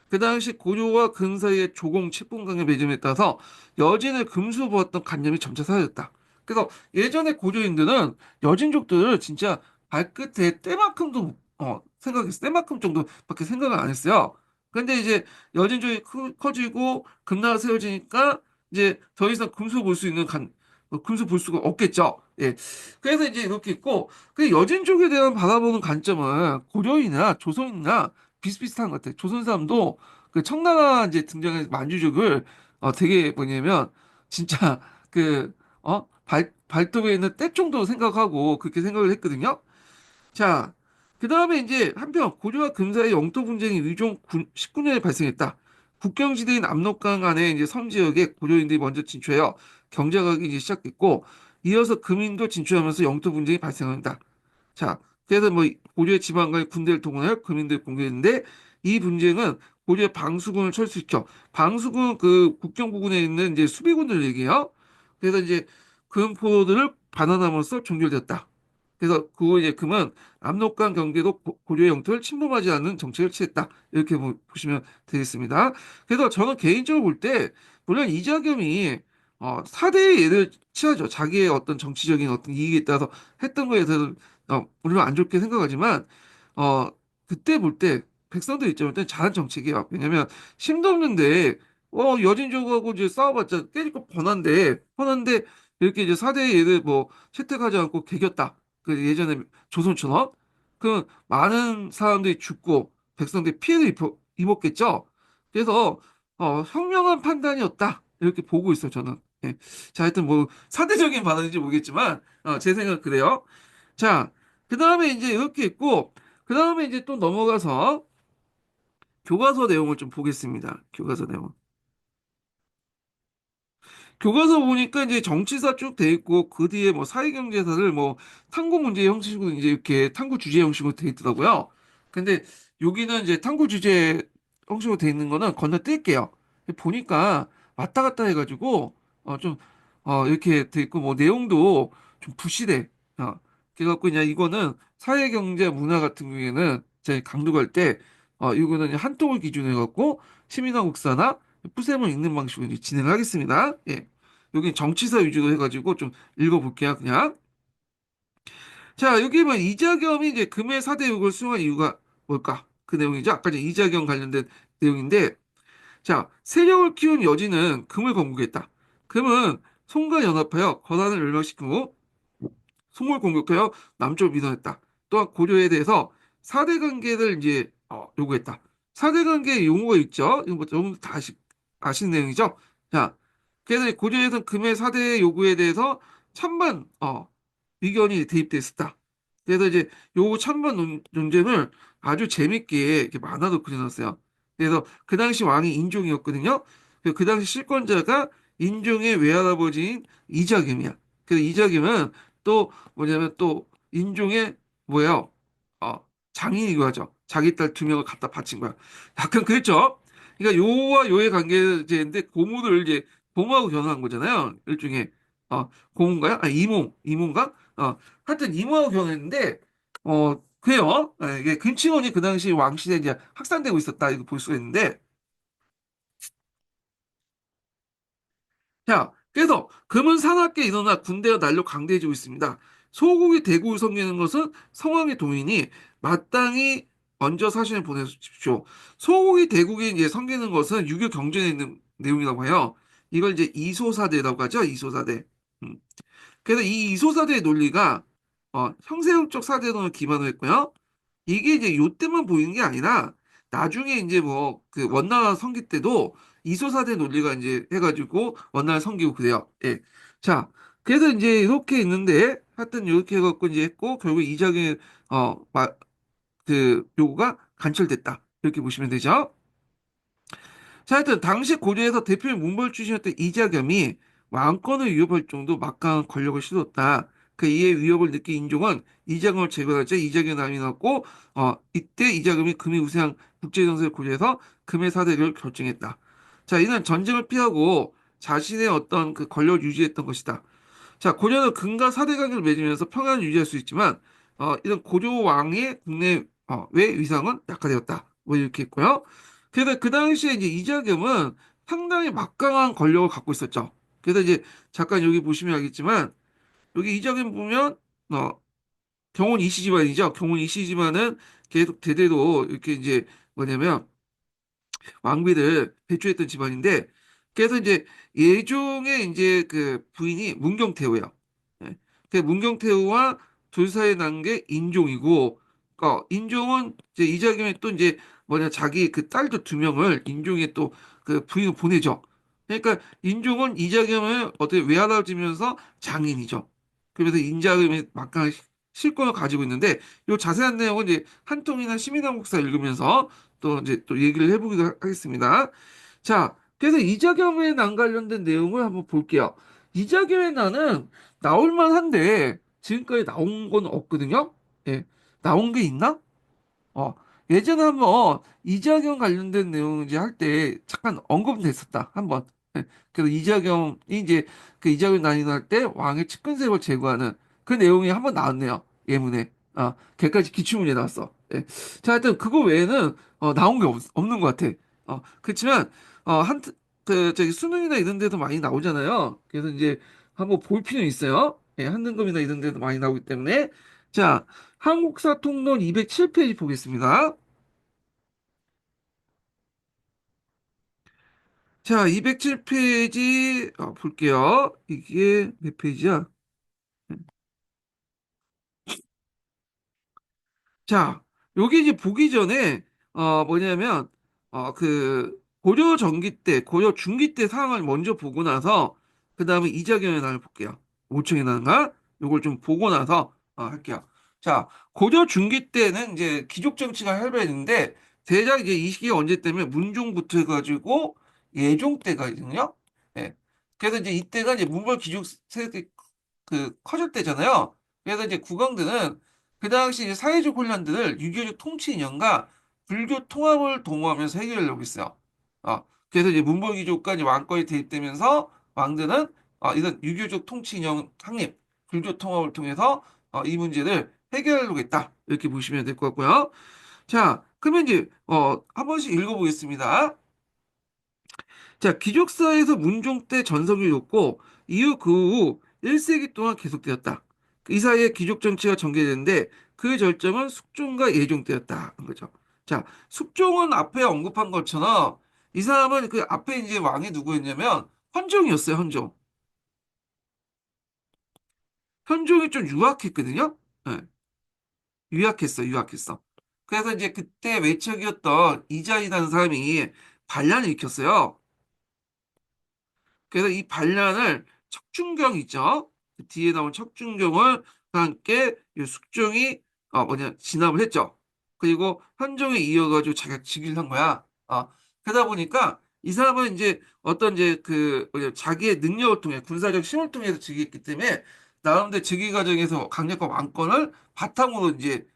그 당시 고려와 근 사이의 조공 책봉강의 매점에 따라서 여진을 금수 보았던 관념이 점차 사라졌다. 그래서 예전에 고려인들은 여진족들을 진짜 발끝에 때만큼도 생각했어. 때만큼 정도밖에 생각을 안 했어요. 근데 이제 여진족이 커지고 금나라 세워지니까 이제 더 이상 금수 볼 수 있는 금수 볼 수가 없겠죠. 예. 그래서 이제 이렇게 있고, 그 여진족에 대한 바라보는 관점은 고려인이나 조선인이나 비슷비슷한 것 같아요. 조선 사람도 그 청나라 이제 등장한 만주족을 되게 뭐냐면 진짜 그 발톱에 있는 때 정도 생각하고 그렇게 생각을 했거든요. 자, 그 다음에 이제 한편 고려와 금사의 영토 분쟁이 위종 19년에 발생했다. 국경지대인 압록강 안에 이제 섬 지역에 고려인들이 먼저 진출해요. 경제학이 이제 시작됐고, 이어서 금인도 진출하면서 영토 분쟁이 발생한다. 자, 그래서 뭐 고려의 지방과의 군대를 동원하여 금인들을 공격했는데, 이 분쟁은 고려의 방수군을 철수시켜. 방수군 그 국경 부근에 있는 이제 수비군들 얘기해요. 그래서 이제 금포들을 반환함으로써 종결되었다. 그래서 그 이제 금은 압록강 경계도 고려의 영토를 침범하지 않는 정책을 취했다. 이렇게 보시면 되겠습니다. 그래서 저는 개인적으로 볼 때 물론 이자겸이 4대의 예를 취하죠. 자기의 어떤 정치적인 어떤 이익에 따라서 했던 거에 대해서 물론 안 좋게 생각하지만 어 그때 볼 때 백성들 입장에 볼 때 잘한 정책이에요. 왜냐면 심도 없는데 여진족하고 이제 싸워봤자 깨질 거 뻔한데 이렇게 이제 4대의 예를 뭐 채택하지 않고 개겼다. 그 예전에 조선처럼 그 많은 사람들이 죽고 백성들이 피해를 입었겠죠. 그래서 현명한 판단이었다 이렇게 보고 있어요 저는. 예. 자, 하여튼 뭐 사대적인 반응인지 모르겠지만 제 생각 그래요. 자, 그 다음에 이제 이렇게 있고 그 다음에 이제 또 넘어가서 교과서 내용을 좀 보겠습니다. 교과서 내용. 교과서 보니까 이제 정치사 쭉 돼 있고 그 뒤에 뭐 사회경제사를 뭐 탐구 문제 형식으로 이제 이렇게 탐구 주제 형식으로 돼 있더라고요. 근데 여기는 이제 탐구 주제 형식으로 돼 있는 거는 건너뛸게요. 보니까 왔다 갔다 해가지고 좀 이렇게 돼 있고 뭐 내용도 좀 부실해. 그래갖고 그냥 이거는 사회경제 문화 같은 경우에는 제가 강도 갈 때 이거는 한통을 기준으로 해갖고 시민화 국사나 푸셈을 읽는 방식으로 이제 진행을 하겠습니다. 예. 여기 정치사 위주로 해가지고 좀 읽어볼게요, 그냥. 자, 여기 뭐 이자겸이 이제 금의 4대 욕을 수용한 이유가 뭘까? 그 내용이죠. 아까 이제 이자겸 관련된 내용인데, 자, 세력을 키운 여진은 금을 건국했다. 금은 송과 연합하여 거란을 멸망시키고 송을 공격하여 남쪽을 밀어냈다. 또한 고려에 대해서 4대 관계를 이제 요구했다. 4대 관계의 용어가 있죠. 이거 뭐좀다 아시는 내용이죠. 자, 그래서 고려에서는 금의 4대 요구에 대해서 찬반 의견이 대입됐었다. 그래서 이제 요 찬반 논쟁을 아주 재밌게 이렇게 만화도 그려놨어요. 그래서 그 당시 왕이 인종이었거든요. 그 당시 실권자가 인종의 외할아버지인 이자겸이야. 그래서 이자겸은 또 뭐냐면 또 인종의 뭐예요? 장인이고 하죠. 자기 딸 2명을 갖다 바친 거야. 약간 그랬죠. 그러니까 요와 요의 관계인데 고모를 이제 고모하고 결혼한 거잖아요. 일종의 고모인가요? 아 이모인가? 하여튼 이모하고 결혼했는데 그래요. 예, 이게 김치원이 그 당시 왕실에 이제 확산되고 있었다 이거 볼 수가 있는데 자, 그래서 금은 산악계 일어나 군대가 날로 강대해지고 있습니다. 소국이 대구를 섬기는 것은 성왕의 동의니 마땅히 먼저 사신을 보내주십시오. 소국이 대국이 이제 섬기는 것은 유교 경전에 있는 내용이라고 해요. 이걸 이제 이소사대라고 하죠. 이소사대. 음. 그래서 이 이소사대의 논리가 형세형적 사대론을 기반으로 했고요. 이게 이제 요때만 보이는 게 아니라 나중에 이제 뭐 그 원나라 성기 때도 이소사대 논리가 이제 해가지고 원나라 성기고 그래요. 예. 자, 그래서 이제 이렇게 있는데 하여튼 이렇게 해갖고 이제 했고 결국 이장의 요구가 간철됐다. 이렇게 보시면 되죠. 자, 하여튼 당시 고려에서 대표 문벌 출신이었던 이자겸이 왕권을 위협할 정도 막강한 권력을 휘둘렀다. 그 이에 위협을 느낀 인종은 이자금을 제거하자 이자금이 남이 났고 이때 이자금이 금이 우세한 국제정세를 고려해서 금의 사대를 결정했다. 자, 이는 전쟁을 피하고 자신의 어떤 그 권력을 유지했던 것이다. 자, 고려는 금과 사대 관계를 맺으면서 평안을 유지할 수 있지만 이런 고려 왕의 국내 외 위상은 약화되었다. 뭐 이렇게 했고요. 그래서 그 당시에 이제 이자겸은 상당히 막강한 권력을 갖고 있었죠. 그래서 이제 잠깐 여기 보시면 알겠지만 여기 이자겸 보면 어, 경훈 이씨 집안이죠. 경훈 이씨 집안은 계속 대대로 이렇게 이제 뭐냐면 왕비를 배출했던 집안인데 그래서 이제 예종의 이제 그 부인이 문경태후예요. 예. 그 문경태후와 둘 사이에 난 게 인종이고, 인종은 이제 이자겸이 또 이제 뭐냐 자기 그 딸도 두 명을 인종에 또 그 부인을 보내죠. 그러니까 인종은 이자겸을 어떻게 외할아버지면서 장인이죠. 그러면서 인자겸이 막강한 실권을 가지고 있는데 이 자세한 내용은 이제 한통이나 시민한국사 읽으면서 또 이제 또 얘기를 해보기도 하겠습니다. 자, 그래서 이자겸의 난 관련된 내용을 한번 볼게요. 이자겸의 난은 나올 만한데 지금까지 나온 건 없거든요. 예, 나온 게 있나? 어, 예전에 한번 이자경 관련된 내용 이제 할 때 잠깐 언급됐었다. 한번. 예, 그래서 이자경이 이제 그 이자경 난이도 할 때 왕의 측근세력을 제거하는 그 내용이 한번 나왔네요. 예문에. 걔까지 기출문제 나왔어. 예. 자, 하여튼 그거 외에는 나온 게 없는 것 같아. 그렇지만 저기 수능이나 이런 데도 많이 나오잖아요. 그래서 이제 한번 볼 필요는 있어요. 예, 한능검이나 이런 데도 많이 나오기 때문에. 자, 한국사 통론 207페이지 보겠습니다. 자, 207페이지 볼게요. 이게 몇 페이지야? 자, 여기 이제 보기 전에 뭐냐면 그 고려 전기 때, 고려 중기 때 상황을 먼저 보고 나서 그 다음에 이자경의 난을 볼게요. 오청의 난가? 요걸 좀 보고 나서 할게요. 자, 고려 중기 때는 이제 귀족 정치가 활발했는데 대략 이제 이 시기가 언제 때면 문종부터 해가지고 예종 때가거든요. 예. 그래서 이제 이때가 이제 문벌 귀족 세력이 그 커질 때잖아요. 그래서 이제 국왕들은 그 당시 이제 사회적 혼란들을 유교적 통치 이념과 불교 통합을 도모하면서 해결하려고 했어요. 그래서 이제 문벌귀족까지 왕권이 대입되면서 왕들은 이런 유교적 통치 이념 확립, 불교 통합을 통해서 이 문제를 해결하려고 했다. 이렇게 보시면 될 것 같고요. 자, 그러면 이제 한 번씩 읽어보겠습니다. 자, 귀족사에서 문종 때 전성기를 줬고 이후 그 후 1세기 동안 계속되었다. 이 사이에 귀족 정치가 전개되는데 그 절정은 숙종과 예종 때였다. 한 거죠. 자, 숙종은 앞에 언급한 것처럼 이 사람은 그 앞에 이제 왕이 누구였냐면 헌종이었어요, 헌종. 헌종이 좀 유학했거든요. 네, 유학했어. 그래서 이제 그때 외척이었던 이자이라는 사람이 반란을 일으켰어요. 그래서 이 반란을 척준경 있죠? 그 뒤에 나온 척준경을 함께 이 숙종이 진압을 했죠. 그리고 현종에 이어가지고 자기가 즉위를 한 거야. 그러다 보니까 이 사람은 이제 어떤 이제 그 자기의 능력을 통해 군사적 힘을 통해서 즉위했기 때문에 나름대로 즉위 과정에서 강력한 왕권을 바탕으로 이제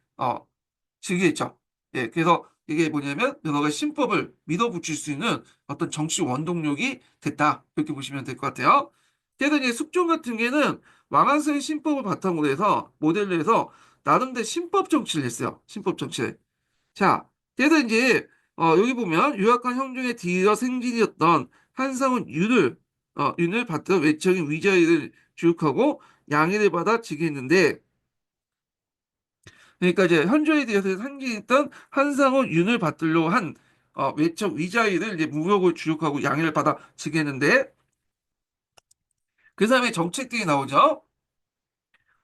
즉위했죠. 예, 그래서 이게 뭐냐면 여러 가지 신법을 밀어붙일 수 있는 어떤 정치 원동력이 됐다. 이렇게 보시면 될 것 같아요. 그래서 이제 숙종 같은 경우에는 왕한서의 신법을 바탕으로 해서 모델로 해서 나름대로 신법 정치를 했어요. 신법 정치를. 자, 그래서 이제 여기 보면 유학한 형종의 뒤이어 생진이었던 한상은 윤을 받들어 외척인 위자의를 주육하고 양해를 받아 즉위했는데 그러니까 이제 현조에 대해서 상징했던 한상우 윤을 받들려고 한 외척 위자의를 이제 무력을 주력하고 양해를 받아 즉위했는데 그 사람의 정책들이 나오죠.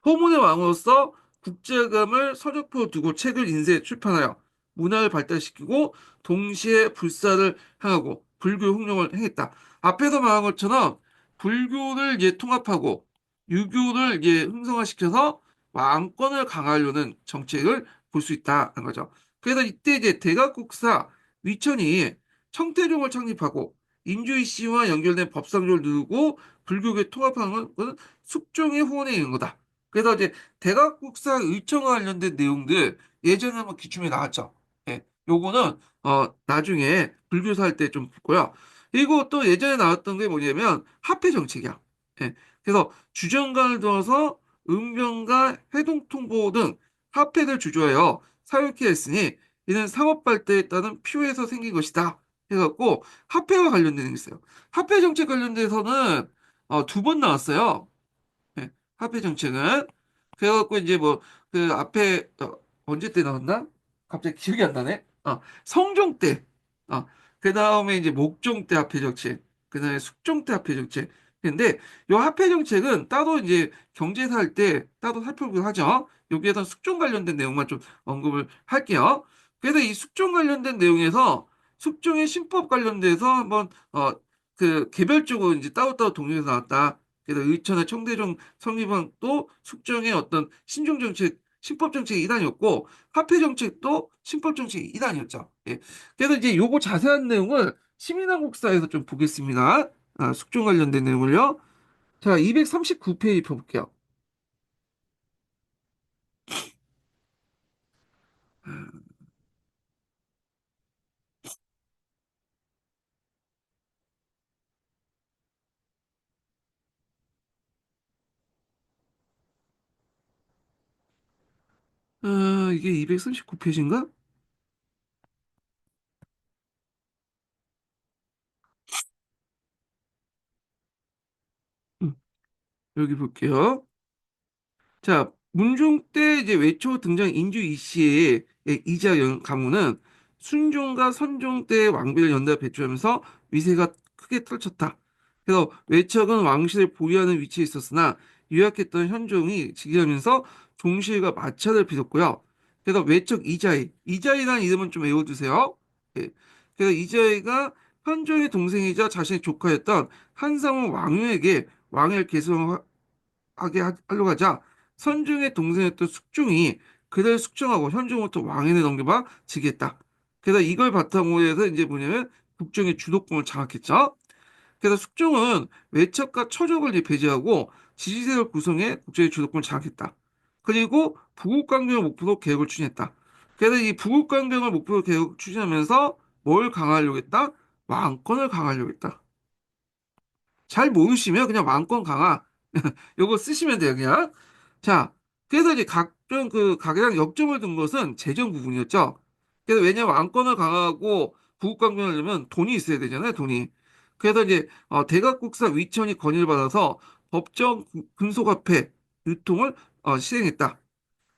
호문의 왕으로서 국제감을 서적포로 두고 책을 인쇄 출판하여 문화를 발달시키고 동시에 불사를 향하고 불교 혁명을 행했다. 앞에서 말한 것처럼 불교를 이제 통합하고 유교를 이제 흥성화시켜서 왕권을 강화하려는 정책을 볼 수 있다는 거죠. 그래서 이때 이제 대각국사 위천이 청태종을 창립하고 인주이 씨와 연결된 법상조를 누르고 불교계 통합하는 것은 숙종의 후원에 있는 거다. 그래서 이제 대각국사 의청과 관련된 내용들 예전에 한번 기출에 나왔죠. 예, 요거는 나중에 불교사 할 때 좀 볼고요. 그리고 또 예전에 나왔던 게 뭐냐면 화폐 정책이야. 예, 그래서 주정관을 두어서 은병과 회동통보 등 화폐를 주조하여 사용케 했으니 이는 상업 발달에 따른 필요에서 생긴 것이다. 해갖고 화폐와 관련된 게 있어요. 화폐 정책 관련돼서는 두 번 나왔어요. 네, 화폐 정책은 그래갖고 이제 뭐 그 앞에 언제 때 나왔나? 갑자기 기억이 안 나네. 성종 때. 그 다음에 이제 목종 때 화폐 정책. 그 다음에 숙종 때 화폐 정책. 근데 이 화폐 정책은 따로 이제 경제사 할 때 따로 살펴보기로 하죠. 여기에서 숙종 관련된 내용만 좀 언급을 할게요. 그래서 이 숙종 관련된 내용에서 숙종의 신법 관련돼서 한번 그 개별적으로 이제 따로따로 동료에서 나왔다. 그래서 의천의 청대종 성립은 숙정의 어떤 신종정책, 신법정책의 이단이었고, 화폐정책도 신법정책의 이단이었죠. 예. 그래서 이제 요거 자세한 내용을 시민한국사에서 좀 보겠습니다. 숙종 관련된 내용을요. 자, 239페이지 펴볼게요. 이게 239페이지인가? 여기 볼게요. 자, 문종 때 이제 외초 등장 인주 이씨의 이자 가문은 순종과 선종 때의 왕비를 연달아 배출하면서 위세가 크게 떨쳤다. 그래서 외척은 왕실을 보위하는 위치에 있었으나 유약했던 현종이 즉위하면서 종실과 마찰을 빚었고요. 그래서 외척 이자이라는 이름은 좀 외워두세요. 예. 그래서 이자이가 현종의 동생이자 자신의 조카였던 한상우 왕후에게 왕위를 계승하게 하려고 하자 선종의 동생이었던 숙종이 그를 숙청하고 현종부터 왕위를 넘겨봐 즉위했다. 그래서 이걸 바탕으로 해서 이제 뭐냐면 국정의 주도권을 장악했죠. 그래서 숙종은 외척과 처족을 이제 배제하고 지지세를 구성해 국정의 주도권을 장악했다. 그리고 부국강병을 목표로 개혁을 추진했다. 그래서 이 부국강병을 목표로 개혁 추진하면서 뭘 강화하려고 했다? 왕권을 강화하려고 했다. 잘 모르시면 그냥 왕권 강화 요거 쓰시면 돼요, 그냥. 자, 그래서 이제 각종 그 각이랑 역점을 둔 것은 재정 부분이었죠. 그래서 왜냐면 왕권을 강화하고 부국강병을 하려면 돈이 있어야 되잖아요, 돈이. 그래서 이제 대각국사 위천이 건의를 받아서 법정 금속화폐 유통을 시행했다.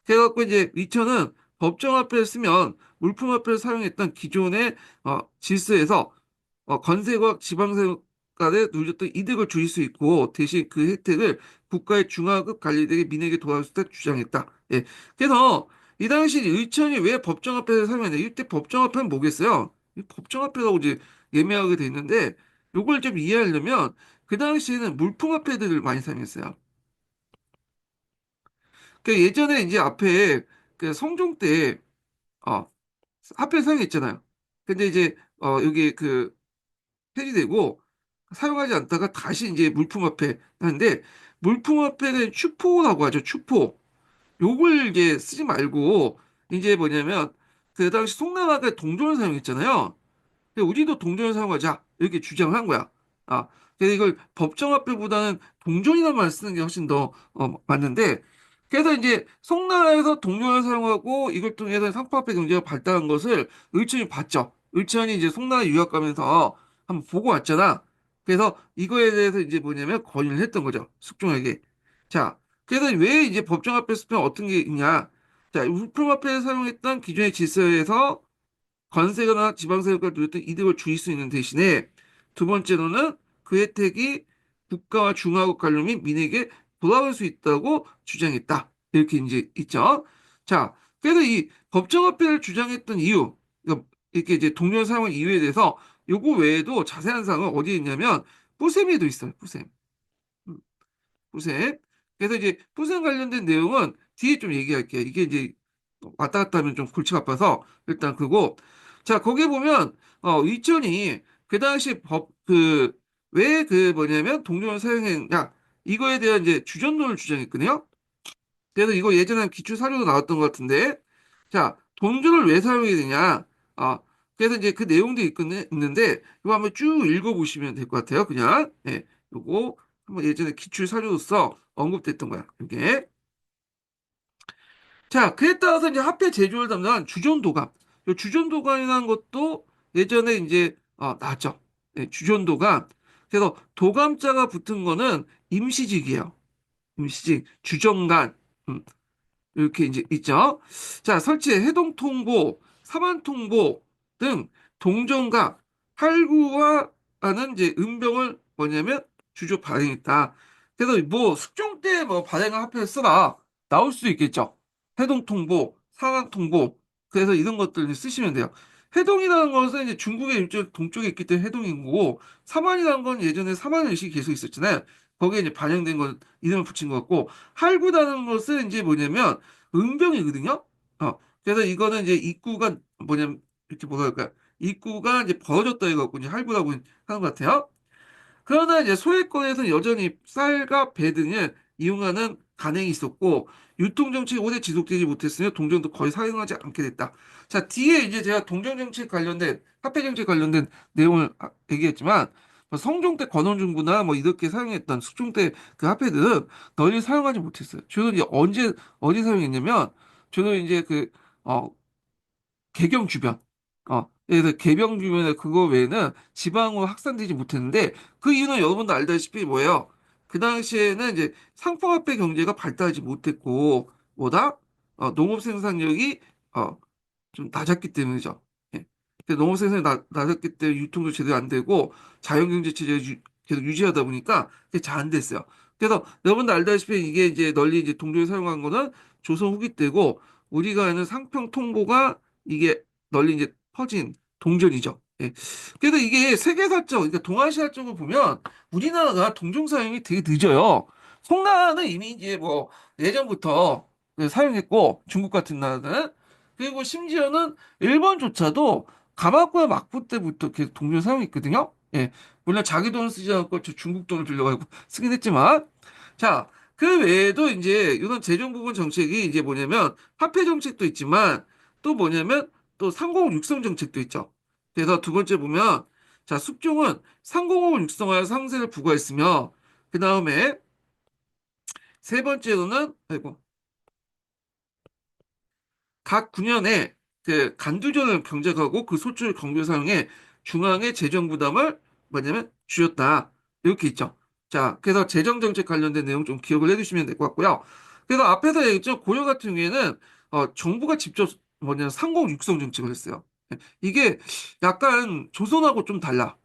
그래갖고 이제 위천은 법정화폐를 쓰면 물품화폐를 사용했던 기존의 질서에서 건세와 지방세간에 누렸던 이득을 줄일 수 있고 대신 그 혜택을 국가의 중하급 관리들에게 민에게 도와줄 때 주장했다. 예. 그래서 이 당시 의천이 왜 법정화폐를 사용했냐? 이때 법정화폐는 뭐겠어요? 이 법정화폐라고 이제 예매하게 돼 있는데 요걸 좀 이해하려면 그 당시에는 물품화폐들을 많이 사용했어요. 그 예전에 이제 앞에 그 성종 때 어, 화폐 사용했잖아요. 근데 이제 여기 그 폐지되고 사용하지 않다가 다시 이제 물품화폐 하는데 물품화폐는 추포라고 하죠. 추포. 요걸 이제 쓰지 말고 이제 뭐냐면 그 당시 송나라가 동전을 사용했잖아요. 우리도 동전을 사용하자 이렇게 주장을 한 거야. 그래서 이걸 법정화폐보다는 동전이라는 말을 쓰는 게 훨씬 더 맞는데 그래서 이제 송나라에서 동전을 사용하고 이걸 통해서 상품화폐 경제가 발달한 것을 을천이 봤죠. 을천이 이제 송나라 유학 가면서 한번 보고 왔잖아. 그래서 이거에 대해서 이제 뭐냐면 건의를 했던 거죠. 숙종에게. 자, 그래서 왜 이제 법정화폐 쓰면 어떤 게 있냐? 자, 물품화폐를 사용했던 기존의 질서에서 관세거나 지방세가 누렸던 이득을 줄일 수 있는 대신에 두 번째로는 그 혜택이 국가와 중화국 관료 및 민에게 돌아갈 수 있다고 주장했다. 이렇게 이제 있죠. 자, 그래서 이 법정화폐를 주장했던 이유, 그러니까 이렇게 이제 동전 사용 이유에 대해서 요거 외에도 자세한 사항은 어디에 있냐면 뿌셈에도 있어요. 뿌셈. 음. 뿌셈. 그래서 이제 뿌셈 관련된 내용은 뒤에 좀 얘기할게요. 이게 이제 왔다 갔다 하면 좀 골치가 아파서 일단 그거. 자, 거기에 보면 위천이 그 당시 왜 그 뭐냐면 동전을 사용했냐 이거에 대한 이제 주전론을 주장했거든요. 그래서 이거 예전에 기출 사료도 나왔던 것 같은데, 자, 동전을 왜 사용해야 되냐? 아, 그래서 이제 그 내용도 있는데, 이거 한번 쭉 읽어보시면 될 것 같아요. 그냥, 예, 요거 한번 예전에 기출 사료로서 언급됐던 거야. 이게. 자, 그에 따라서 이제 화폐 제조를 담당한 주전도감. 이 주전도감이라는 것도 예전에 이제 나왔죠. 예, 주전도감. 그래서 도감자가 붙은 거는 임시직이에요. 임시직, 주정관. 음. 이렇게 이제 있죠. 자, 설치에 해동통보, 사만통보 등 동정과 할구와는 이제 은병을 뭐냐면 주조 발행했다. 그래서 뭐 숙종 때 뭐 발행을 하필 쓰라 나올 수도 있겠죠. 해동통보, 사만통보 그래서 이런 것들 쓰시면 돼요. 해동이라는 것은 이제 중국의 일종 동쪽에 있기 때문에 해동인 거고 사만이라는 건 예전에 사만 의식이 계속 있었잖아요. 거기에 이제 반영된 건 이름을 붙인 것 같고 할구라는 것은 이제 뭐냐면 은병이거든요. 그래서 이거는 이제 입구가 뭐냐면 이렇게 뭐라 할까? 입구가 이제 벌어졌다 해갖고 이제 할구라고 하는 것 같아요. 그러나 이제 소외권에서는 여전히 쌀과 배 등을 이용하는 간행이 있었고 유통 정책이 오래 지속되지 못했으며 동전도 거의 사용하지 않게 됐다. 자, 뒤에 이제 제가 동전 정책 관련된 화폐 정책 관련된 내용을 얘기했지만 뭐 성종 때 권원중구나 뭐 이렇게 사용했던 숙종 때 그 화폐들은 널리 사용하지 못했어요. 주로 이제 언제 어디 사용했냐면 주로 이제 개경 주변. 그래서 개경 주변에 그거 외에는 지방으로 확산되지 못했는데 그 이유는 여러분도 알다시피 뭐예요? 그 당시에는 이제 상품화폐 경제가 발달하지 못했고 뭐다? 농업 생산력이 어, 좀 낮았기 때문이죠. 예. 근데 농업 생산이 낮았기 때문에 유통도 제대로 안 되고 자연경제 체제가 계속 유지하다 보니까 그게 잘 안 됐어요. 그래서 여러분도 알다시피 이게 이제 널리 이제 동조에 사용한 거는 조선 후기 때고 우리가 아는 상평 통보가 이게 널리 이제 퍼진 동전이죠. 예. 그래서 이게 세계사적, 그러니까 동아시아적으로 보면 우리나라가 동종 사용이 되게 늦어요. 송나라는 이미 이제 뭐 예전부터 사용했고 중국 같은 나라는 그리고 심지어는 일본조차도 가마쿠라 막부 때부터 계속 동전 사용했거든요. 예. 물론 자기 돈을 쓰지 않고 저 중국 돈을 빌려가지고 쓰긴 했지만 자, 그 외에도 이제 이런 재정 부분 정책이 이제 뭐냐면 화폐 정책도 있지만 또 뭐냐면 또 상공을 육성 정책도 있죠. 그래서 두 번째 보면 자, 숙종은 상공을 육성하여 상세를 부과했으며 그 다음에 세 번째로는 아이고 각 9년에 그 간두전을 경작하고 그 소출 경비 사용에 중앙의 재정 부담을 뭐냐면 줄였다. 이렇게 있죠. 자, 그래서 재정 정책 관련된 내용 좀 기억을 해두시면 될 것 같고요. 그래서 앞에서 얘기했죠. 고려 같은 경우에는 정부가 직접 뭐냐 상공 육성 정책을 했어요. 이게 약간 조선하고 좀 달라.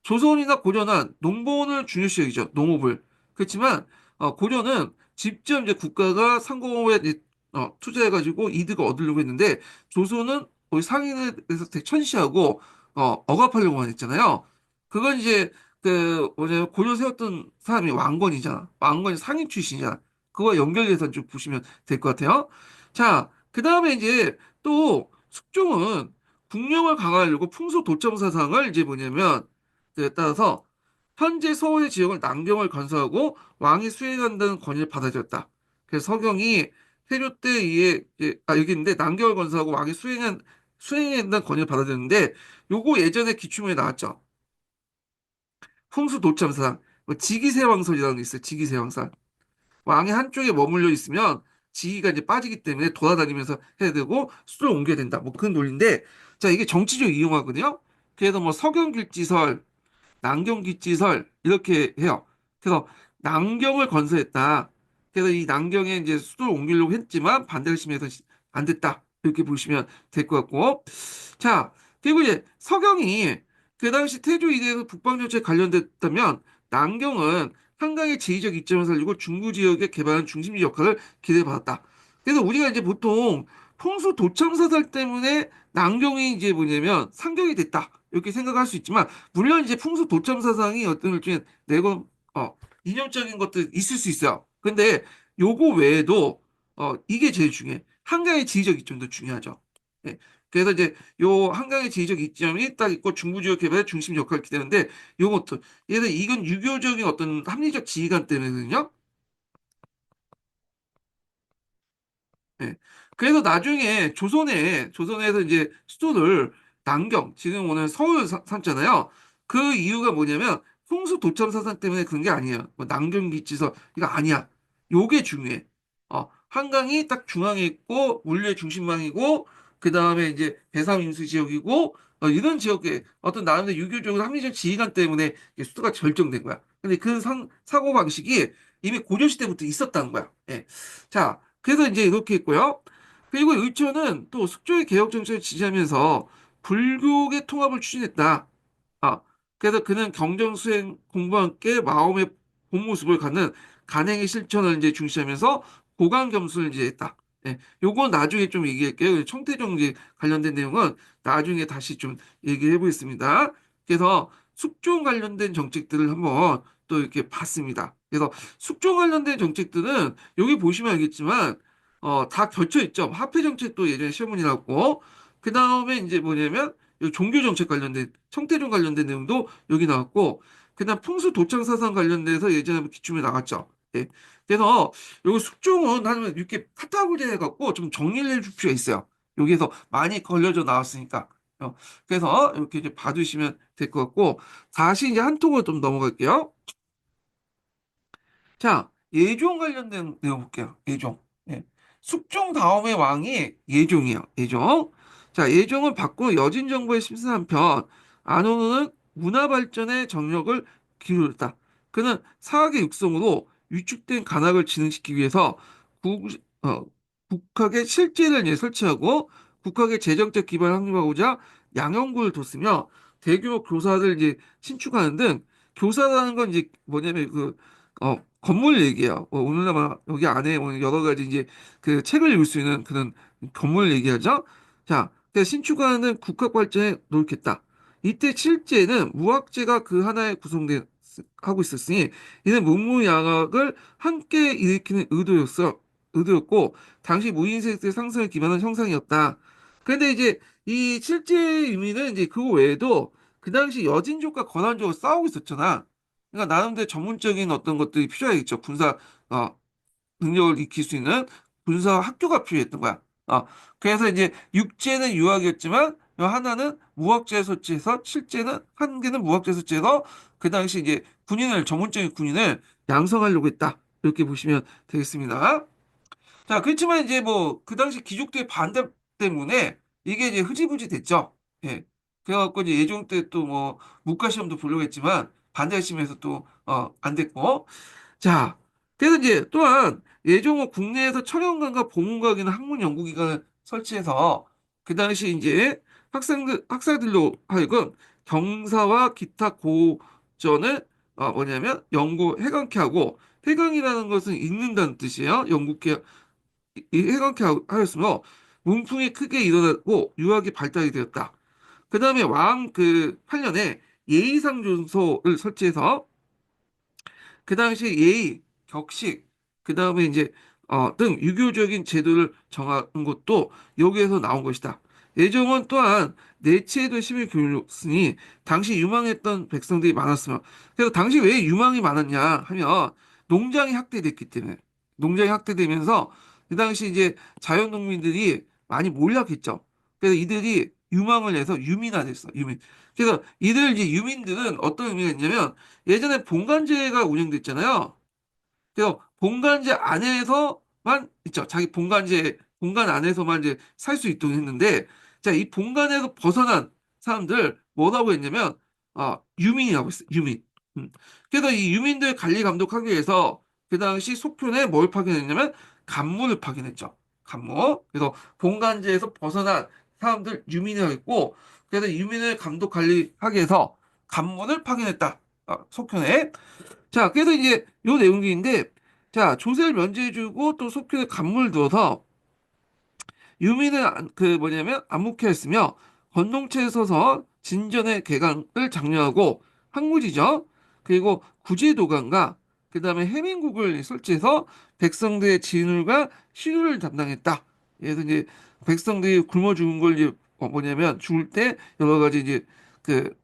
조선이나 고려는 농본을 중요시 여기죠. 농업을. 그렇지만 고려는 직접 이제 국가가 상공업에 이제, 투자해가지고 이득을 얻으려고 했는데 조선은 거의 상인에서 되게 천시하고 억압하려고만 했잖아요. 그건 이제 그 뭐냐 고려 세웠던 사람이 왕건이잖아. 왕건이 상인 출신이잖아. 그거 연결해서 좀 보시면 될 것 같아요. 자, 그 다음에 이제 또 숙종은 국력을 강화하려고 풍소 도청 사상을 이제 뭐냐면 따라서 현재 서울의 지역을 남경을 건설하고 왕이 수행한다는 권위를 받아들였다. 그래서 서경이 세조 때 이에 여기 있는데 남경을 건설하고 왕이 수행한다는 권위를 받아들였는데 요거 예전에 기출문에 나왔죠. 풍수도참사상 뭐 지기세왕설이라는 게 있어요. 지기세왕설. 왕이 한쪽에 머물러 있으면 지기가 이제 빠지기 때문에 돌아다니면서 해야 되고 수를 옮겨야 된다. 뭐 그런 논리인데 자 이게 정치적 이용하거든요. 그래서 뭐 서경길지설 남경기지설 이렇게 해요. 그래서 남경을 건설했다. 그래서 이 남경에 이제 수도를 옮기려고 했지만 반대를 심해서 안 됐다. 이렇게 보시면 될 것 같고. 자, 그리고 이제 서경이 그 당시 태조 이대에서 북방정책에 관련됐다면 남경은 한강의 지리적 이점을 살리고 중부 지역의 개발한 중심지 역할을 기대받았다. 그래서 우리가 이제 보통 풍수 도청사살 때문에 남경이 이제 뭐냐면 상경이 됐다. 이렇게 생각할 수 있지만 물론 이제 풍수 도청 사상이 어떤 일종의 내건 이념적인 것도 있을 수 있어요. 근데 요거 외에도 이게 제일 중요해. 한강의 지리적 이점도 중요하죠. 예. 그래서 이제 요 한강의 지리적 이점이 딱 있고 중부지역 개발의 중심 역할을 기대하는데 요것도 얘는 이건 유교적인 어떤 합리적 지휘관 때문이거든요. 예. 그래서 나중에 조선에서 이제 수도를 남경, 지금 오늘 서울 삼잖아요. 그 이유가 뭐냐면 풍수 도참 사상 때문에 그런 게 아니에요. 뭐 남경기지서 이거 아니야. 요게 중요해. 한강이 딱 중앙에 있고 물류의 중심망이고 그 다음에 이제 배삼임수 지역이고 이런 지역에 어떤 나름대로 유교적으로 합리적 지휘관 때문에 이게 수도가 결정된 거야. 근데 그 사고 방식이 이미 고려시 때부터 있었다는 거야. 예. 자, 그래서 이제 이렇게 있고요. 그리고 의초는 또 숙조의 개혁 정책을 지지하면서 불교계 통합을 추진했다. 아, 그래서 그는 경정 수행 공부와 함께 마음의 본 모습을 갖는 간행의 실천을 이제 중시하면서 고강 겸손을 이제 했다. 예, 요건 나중에 좀 얘기할게요. 청태종 이제 관련된 내용은 나중에 다시 좀 얘기해 보겠습니다. 그래서 숙종 관련된 정책들을 한번 또 이렇게 봤습니다. 그래서 숙종 관련된 정책들은 여기 보시면 알겠지만 다 겹쳐 있죠. 화폐 정책도 예전에 시험 문제 나왔고 그 다음에 이제 뭐냐면 이 종교 정책 관련된 청태종 관련된 내용도 여기 나왔고 그다음 풍수 도창 사상 관련돼서 예전에 한번 기출에 나갔죠. 예. 그래서 요거 숙종은 한 이렇게 카타고리 해갖고 좀 정리를 해줄 필요가 있어요. 여기에서 많이 걸려져 나왔으니까. 그래서 이렇게 이제 봐두시면 될 것 같고 다시 이제 한 통으로 좀 넘어갈게요. 자, 예종 관련된 내용 볼게요. 예종. 예. 숙종 다음의 왕이 예종이에요. 예종. 자, 예종은 박구 여진 정부의 심사한 편, 안호는 문화 발전에 정력을 기울였다. 그는 사학의 육성으로 위축된 관학을 진흥시키기 위해서 국, 어, 국학의 실제를 이제 설치하고 국학의 재정적 기반을 확립하고자 양형구를 뒀으며 대규모 교사들 이제 신축하는 등 교사라는 건 이제 뭐냐면 건물 얘기예요. 오늘날 여기 안에 여러 가지 이제 그 책을 읽을 수 있는 그런 건물 얘기하죠. 자, 그래서 신축하는 국학 발전에 노력했다. 이때 실제는 무학제가 그 하나에 구성된 하고 있었으니 이는 문무양학을 함께 일으키는 의도였고 당시 무인세대 상승을 기반한 형상이었다. 그런데 이제 이 실제 의미는 이제 그거 외에도 그 당시 여진족과 권한족을 싸우고 있었잖아. 그러니까 나름대로 전문적인 어떤 것들이 필요하겠죠. 어, 능력을 익힐 수 있는 군사 학교가 필요했던 거야. 그래서 이제 육제는 유학이었지만 하나는 무학제 소치해서 실제는 한 개는 무학제 소치해서 그 당시 이제 전문적인 군인을 양성하려고 했다. 이렇게 보시면 되겠습니다. 자, 그렇지만 이제 뭐 그 당시 귀족들의 반대 때문에 이게 이제 흐지부지 됐죠. 예. 그래갖고 이제 예종 때 또 뭐 문과 시험도 보려고 했지만 반대 심에서 또 안 됐고 자, 그래서 이제 또한 예종은 국내에서 청년관과 보문과학이나 학문 연구기관을 설치해서 그 당시 이제 학사들로 하여금 경사와 기타 고전을 뭐냐면 해강케 하고 해강이라는 것은 읽는다는 뜻이에요. 해강케 하였으며 문풍이 크게 일어났고 유학이 발달이 되었다. 그 다음에 왕 그 8년에 예의상준소를 설치해서 그 당시 예의, 격식, 그 다음에 이제 등 유교적인 제도를 정한 것도 여기에서 나온 것이다. 예종은 또한 내치에도 심히 교육했으니 당시 유망했던 백성들이 많았으며 그래서 당시 왜 유망이 많았냐 하면 농장이 학대됐기 때문에 농장이 학대되면서 그 당시 이제 자연농민들이 많이 몰락했죠. 그래서 이들이 유망을 해서 유민화됐어. 유민. 그래서 이들 이제 유민들은 어떤 의미가 있냐면 예전에 본관제가 운영됐잖아요. 그래서 본관제 안에서만 있죠. 자기 본관 안에서만 이제 살 수 있도록 했는데, 자, 이 본관에서 벗어난 사람들 뭐라고 했냐면, 유민이라고 했어요. 유민. 음. 그래서 이 유민들 관리 감독하기 위해서 그 당시 속편에 뭘 파견했냐면 간무를 파견했죠. 간무. 그래서 본관제에서 벗어난 사람들 유민이라고 했고, 그래서 유민을 감독 관리하기 위해서 간무를 파견했다. 속편에. 자, 그래서 이제 요 내용인데, 자, 조세를 면제해주고 또 속편에 간물을 두어서 유민을 그 뭐냐면 안목해 했으며 건동체에 서서 진전의 개강을 장려하고 항무지죠. 그리고 구제도관과 그 다음에 해민국을 설치해서 백성들의 진울과 신우를 담당했다. 그래서 이제 백성들이 굶어 죽은 걸 이제 뭐냐면 죽을 때 여러 가지 이제 그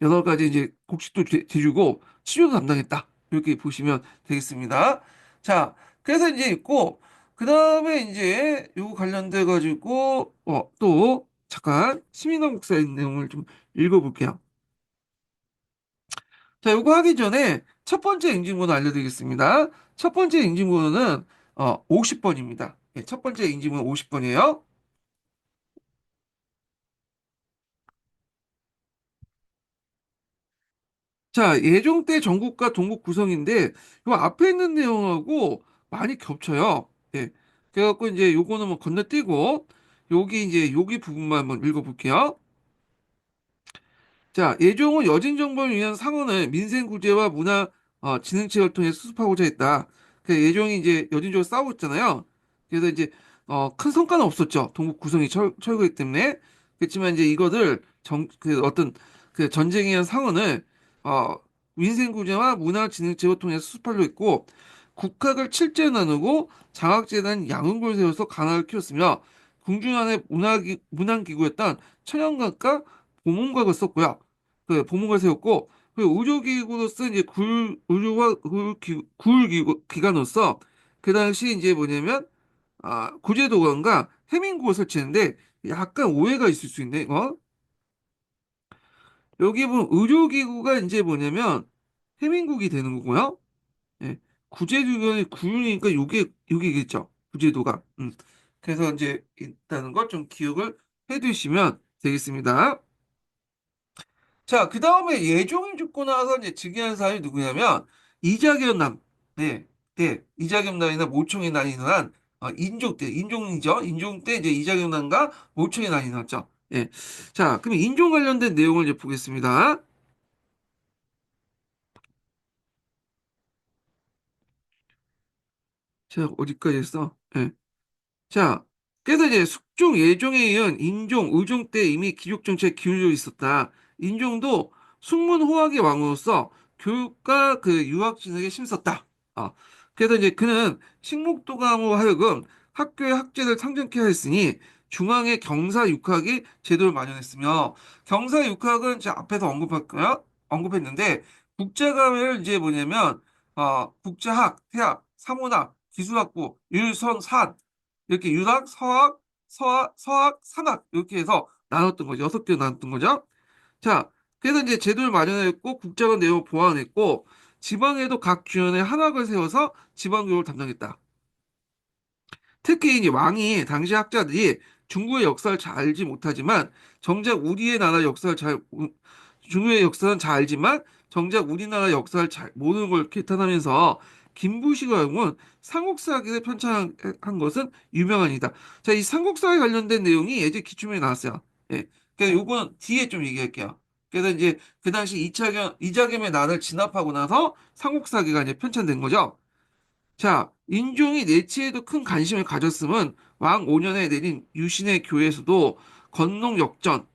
여러 가지 이제 곡식도 대주고 치료도 담당했다. 이렇게 보시면 되겠습니다. 자, 그래서 이제 있고, 그 다음에 이제 요거 관련돼 가지고, 또, 잠깐, 시민왕국사의 내용을 좀 읽어볼게요. 자, 요거 하기 전에 첫 번째 인증번호 알려드리겠습니다. 첫 번째 인증번호는 50번입니다. 첫 번째 인증번호 50번이에요. 자, 예종 때 전국과 동국 구성인데 요 앞에 있는 내용하고 많이 겹쳐요. 예. 그래갖고 이제 요거는 뭐 건너뛰고 여기 이제 여기 부분만 한번 읽어볼게요. 자, 예종은 여진 정벌을 위한 상언을 민생 구제와 문화 진흥체를 통해 수습하고자 했다. 그 예종이 이제 여진족을 싸우고 있잖아요. 그래서 이제 큰 성과는 없었죠. 동국 구성이 철거했기 때문에. 그렇지만 이제 이거를 그 어떤 그 전쟁에 의한 상언을 어, 민생 구제와 문화 진흥체를 통해 수습하려 했고 국학을 칠제 나누고 장학재단 양흥고를 세워서 관할을 키웠으며 궁중안의 문안기구였던 천연각과 보문각을 썼고요. 그 보문을 세웠고 그 의료기구로서 이제 의료와 기관으로서 그 당시 이제 뭐냐면 구제도관과 해민국을 설치했는데 약간 오해가 있을 수 있네. 여기 보면 의료기구가 이제 뭐냐면 해민국이 되는 거고요. 예. 구제도관이 구윤이니까 요게겠죠. 구제도가. 그래서 이제 있다는 걸 좀 기억을 해두시면 되겠습니다. 자, 그 다음에 예종이 죽고 나서 이제 즉위한 사람이 누구냐면 이자겸남, 네, 네, 이자겸남이나 모총의 난이 일어난 인종 때, 인종이죠. 인종 때 이제 이자겸남과 모총의 난이 일어났죠. 예. 자, 그럼 인종 관련된 내용을 이제 보겠습니다. 자, 어디까지 했어? 예. 자, 그래서 이제 숙종 예종에 이은 인종, 의종 때 이미 기육 정책에 기울여 있었다. 인종도 숙문 호학의 왕으로서 교육과 그 유학 진학에 힘썼다. 어. 그래서 이제 그는 식목도감으로 하여금 학교의 학제를 상정케 하였으니 중앙의 경사육학이 제도를 마련했으며 경사육학은 제가 앞에서 언급했는데 국제과를 이제 뭐냐면 국제학, 태학, 사문학, 기술학부, 율선, 산 이렇게 유학, 서학, 산학 이렇게 해서 나눴던 거죠. 6개로 나눴던 거죠. 자, 그래서 이제 제도를 마련했고 국제관 내용을 보완했고 지방에도 각 주연의 한학을 세워서 지방교육을 담당했다. 특히 이제 왕이 당시 학자들이 중국의 역사를 잘 알지 못하지만 정작 우리의 나라 역사를 중국의 역사는 잘 알지만 정작 우리나라 역사를 잘 모르는 걸 개탄하면서 김부시가 영은 삼국사기를 편찬한 것은 유명하니다. 자, 이 삼국사에 관련된 내용이 예제 기출문에 나왔어요. 예. 그래서 요건 뒤에 좀 얘기할게요. 그래서 이제 그 당시 이자겸의 난을 진압하고 나서 삼국사기가 이제 편찬된 거죠. 자, 인종이 내치에도 큰 관심을 가졌음은 왕 5년에 내린 유신의 교회에서도 건농 역전,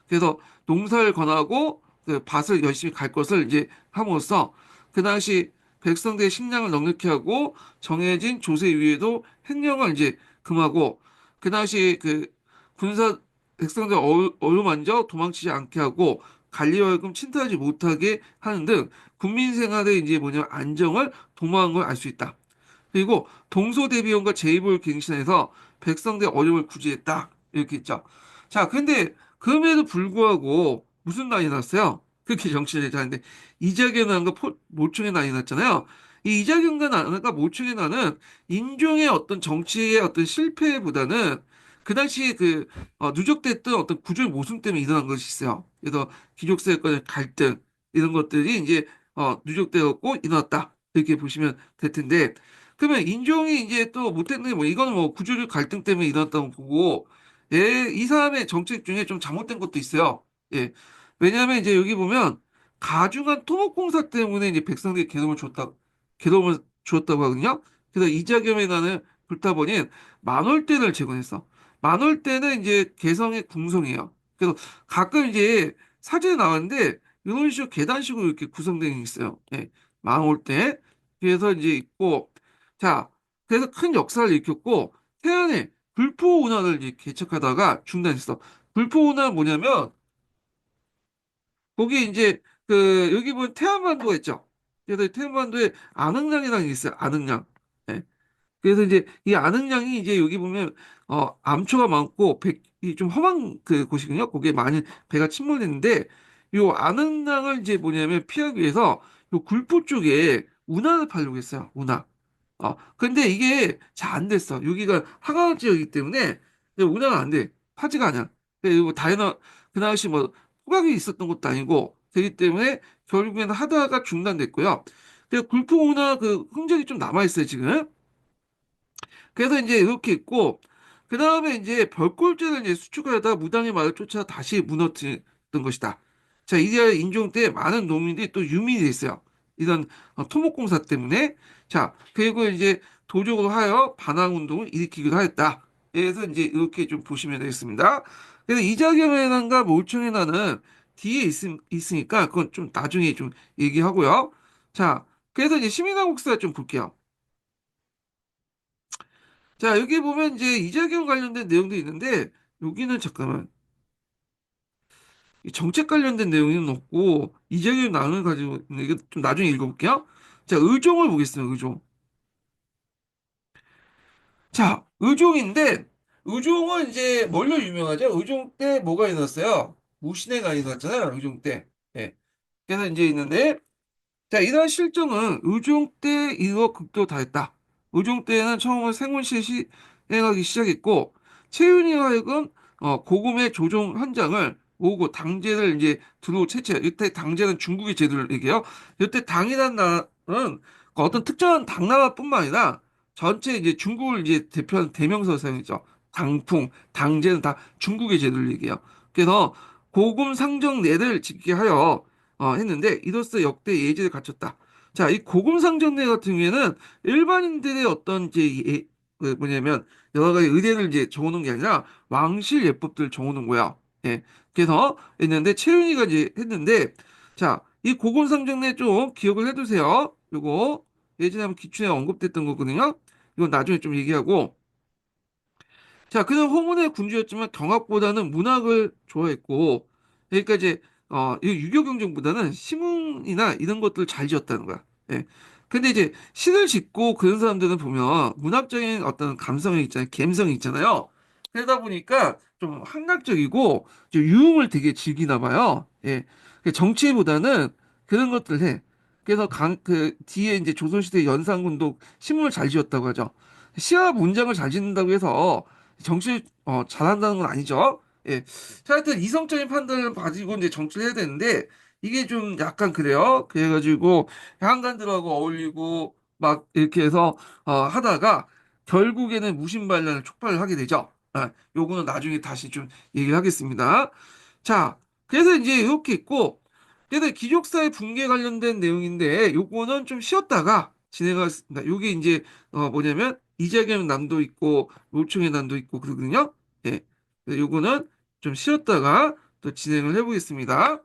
그래서 농사를 권하고 그 밭을 열심히 갈 것을 이제 함으로써 그 당시 백성들의 식량을 넉넉히 하고 정해진 조세 위에도 횡령을 이제 금하고 그 당시 그 군사 백성들 어루만져 도망치지 않게 하고 관리월금 침탈하지 못하게 하는 등 국민 생활의 이제 뭐냐면 안정을 도모한 걸 알 수 있다. 그리고 동서대비원과 제입을 갱신해서 백성들의 어려움을 구제했다. 이렇게 있죠. 자, 근데 그럼에도 불구하고 무슨 난이 났어요? 그렇게 정치를 잘하는데 이자겸 난과 모충의 난이 났잖아요. 이 이자겸과 난과 모충의 난은 인종의 어떤 정치의 어떤 실패보다는 그 당시 그 누적됐던 어떤 구조의 모순 때문에 일어난 것이 있어요. 그래서 귀족세력과의 갈등 이런 것들이 이제 누적되었고 일어났다. 이렇게 보시면 될 텐데 그러면 인종이 이제 또 못했는 게 뭐 이거는 뭐 구조적 갈등 때문에 일어났다고 보고 이 사람의 정책 중에 좀 잘못된 것도 있어요. 예. 왜냐하면 이제 여기 보면 가중한 토목공사 때문에 이제 백성들이 괴로움을 주었다고 하거든요. 그래서 이자겸에 나는 불타버린 만월대를 제거했어. 만월대는 이제 개성의 궁성이에요. 그래서 가끔 이제 사진에 나왔는데 이런 식으로 계단식으로 이렇게 구성되어 있어요. 예. 만월대. 그래서 이제 있고 자, 그래서 큰 역사를 일으켰고 태안에 불포 운하를 이제 개척하다가 중단했어. 불포 운하는 뭐냐면 거기 이제 그 여기 보면 태안반도가 있죠. 그래서 태안반도에 안흥량이라는 게 있어요. 안흥량. 예. 그래서 이제 이 아능량이 이제 여기 보면 암초가 많고 이좀 험한 그 곳이거든요. 거기에 많이 배가 침몰했는데 요 아능량을 이제 뭐냐면 피하기 위해서 요 굴포 쪽에 운하를 파려고 했어요. 운하. 근데 이게 잘 안 됐어. 여기가 한강 지역이기 때문에 운하가 안 돼. 파지가 않아. 그리고 다이너 그 당시 뭐 호각이 있었던 것도 아니고 되기 때문에 결국에는 하다가 중단됐고요. 그래서 굴포 운하 그 흔적이 좀 남아 있어요 지금. 그래서 이제 이렇게 있고, 그 다음에 이제 별꼴제를 이제 수축하다 무당의 말을 쫓아 다시 무너뜨렸던 것이다. 자, 이리하여 인종 때 많은 농민들이 또 유민이 됐어요. 이런 토목공사 때문에. 자, 그리고 이제 도적으로 하여 반항운동을 일으키기도 하였다. 그래서 이제 이렇게 좀 보시면 되겠습니다. 그래서 이자겸의 난과 몰청의 난은 뒤에 있으니까 그건 좀 나중에 좀 얘기하고요. 자, 그래서 이제 시민왕국사 좀 볼게요. 자, 여기 보면 이제 이자경 관련된 내용도 있는데, 여기는 잠깐만, 이 정책 관련된 내용은 없고, 이자경 나을 가지고, 이거 좀 나중에 읽어볼게요. 자, 의종을 보겠습니다, 의종. 자, 의종인데, 의종은 이제 뭘로 유명하죠? 의종 때 뭐가 일어났어요? 무신해가 일어났잖아요, 의종 때. 예. 그래서 이제 있는데, 자, 이러한 실정은 의종 때 이루어 극도다했다. 의종 때는 처음으로 생원시에 시행하기 시작했고, 최윤희와 하여금 고금의 조종 현장을 오고 당제를 이제 두루 채취해. 이때 당제는 중국의 제도를 얘기해요. 이때 당이라는 나라는 어떤 특정한 당나라뿐만 아니라 전체 이제 중국을 이제 대표하는 대명사로 사용했죠. 당풍, 당제는 다 중국의 제도를 얘기해요. 그래서 고금 상정례를 짓게 하여 했는데 이로써 역대 예제를 갖췄다. 자, 이 고금상정례 같은 경우에는 일반인들의 어떤 이제 그 뭐냐면 여러 가지 의례를 이제 적어놓은 게 아니라 왕실 예법들을 적어놓은 거야. 예. 그래서 했는데 최윤희가 이제 했는데 자, 이 고금상정례 좀 기억을 해두세요. 요거 예전에 한번 기춘에 언급됐던 거거든요. 이건 나중에 좀 얘기하고 자, 그는 호문의 군주였지만 경학보다는 문학을 좋아했고, 그러니까 이제, 이 유교 경쟁보다는 시문이나 이런 것들을 잘 지었다는 거야. 예. 근데 이제 시를 짓고 그런 사람들은 보면 문학적인 어떤 감성이 있잖아요. 감성이 있잖아요. 그러다 보니까 좀 한각적이고 좀 유흥을 되게 즐기나 봐요. 예. 정치보다는 그런 것들을 해. 그래서 그 뒤에 이제 조선시대 연산군도 시문을 잘 지었다고 하죠. 시와 문장을 잘 짓는다고 해서 정치를 잘한다는 건 아니죠. 예. 자, 하여튼 이성적인 판단을 가지고 이제 정치를 해야 되는데 이게 좀 약간 그래요. 그래가지고 한간들하고 어울리고 막 이렇게 해서 하다가 결국에는 무신반란을 촉발을 하게 되죠. 요거는 나중에 다시 좀 얘기를 하겠습니다. 자, 그래서 이제 이렇게 있고 그래서 기족사의 붕괴 관련된 내용인데 요거는 좀 쉬었다가 진행하겠습니다. 요게 이제 뭐냐면 이재경 난도 있고 노총의 난도 있고 그러거든요. 예. 그래서 요거는 좀 쉬었다가 또 진행을 해보겠습니다.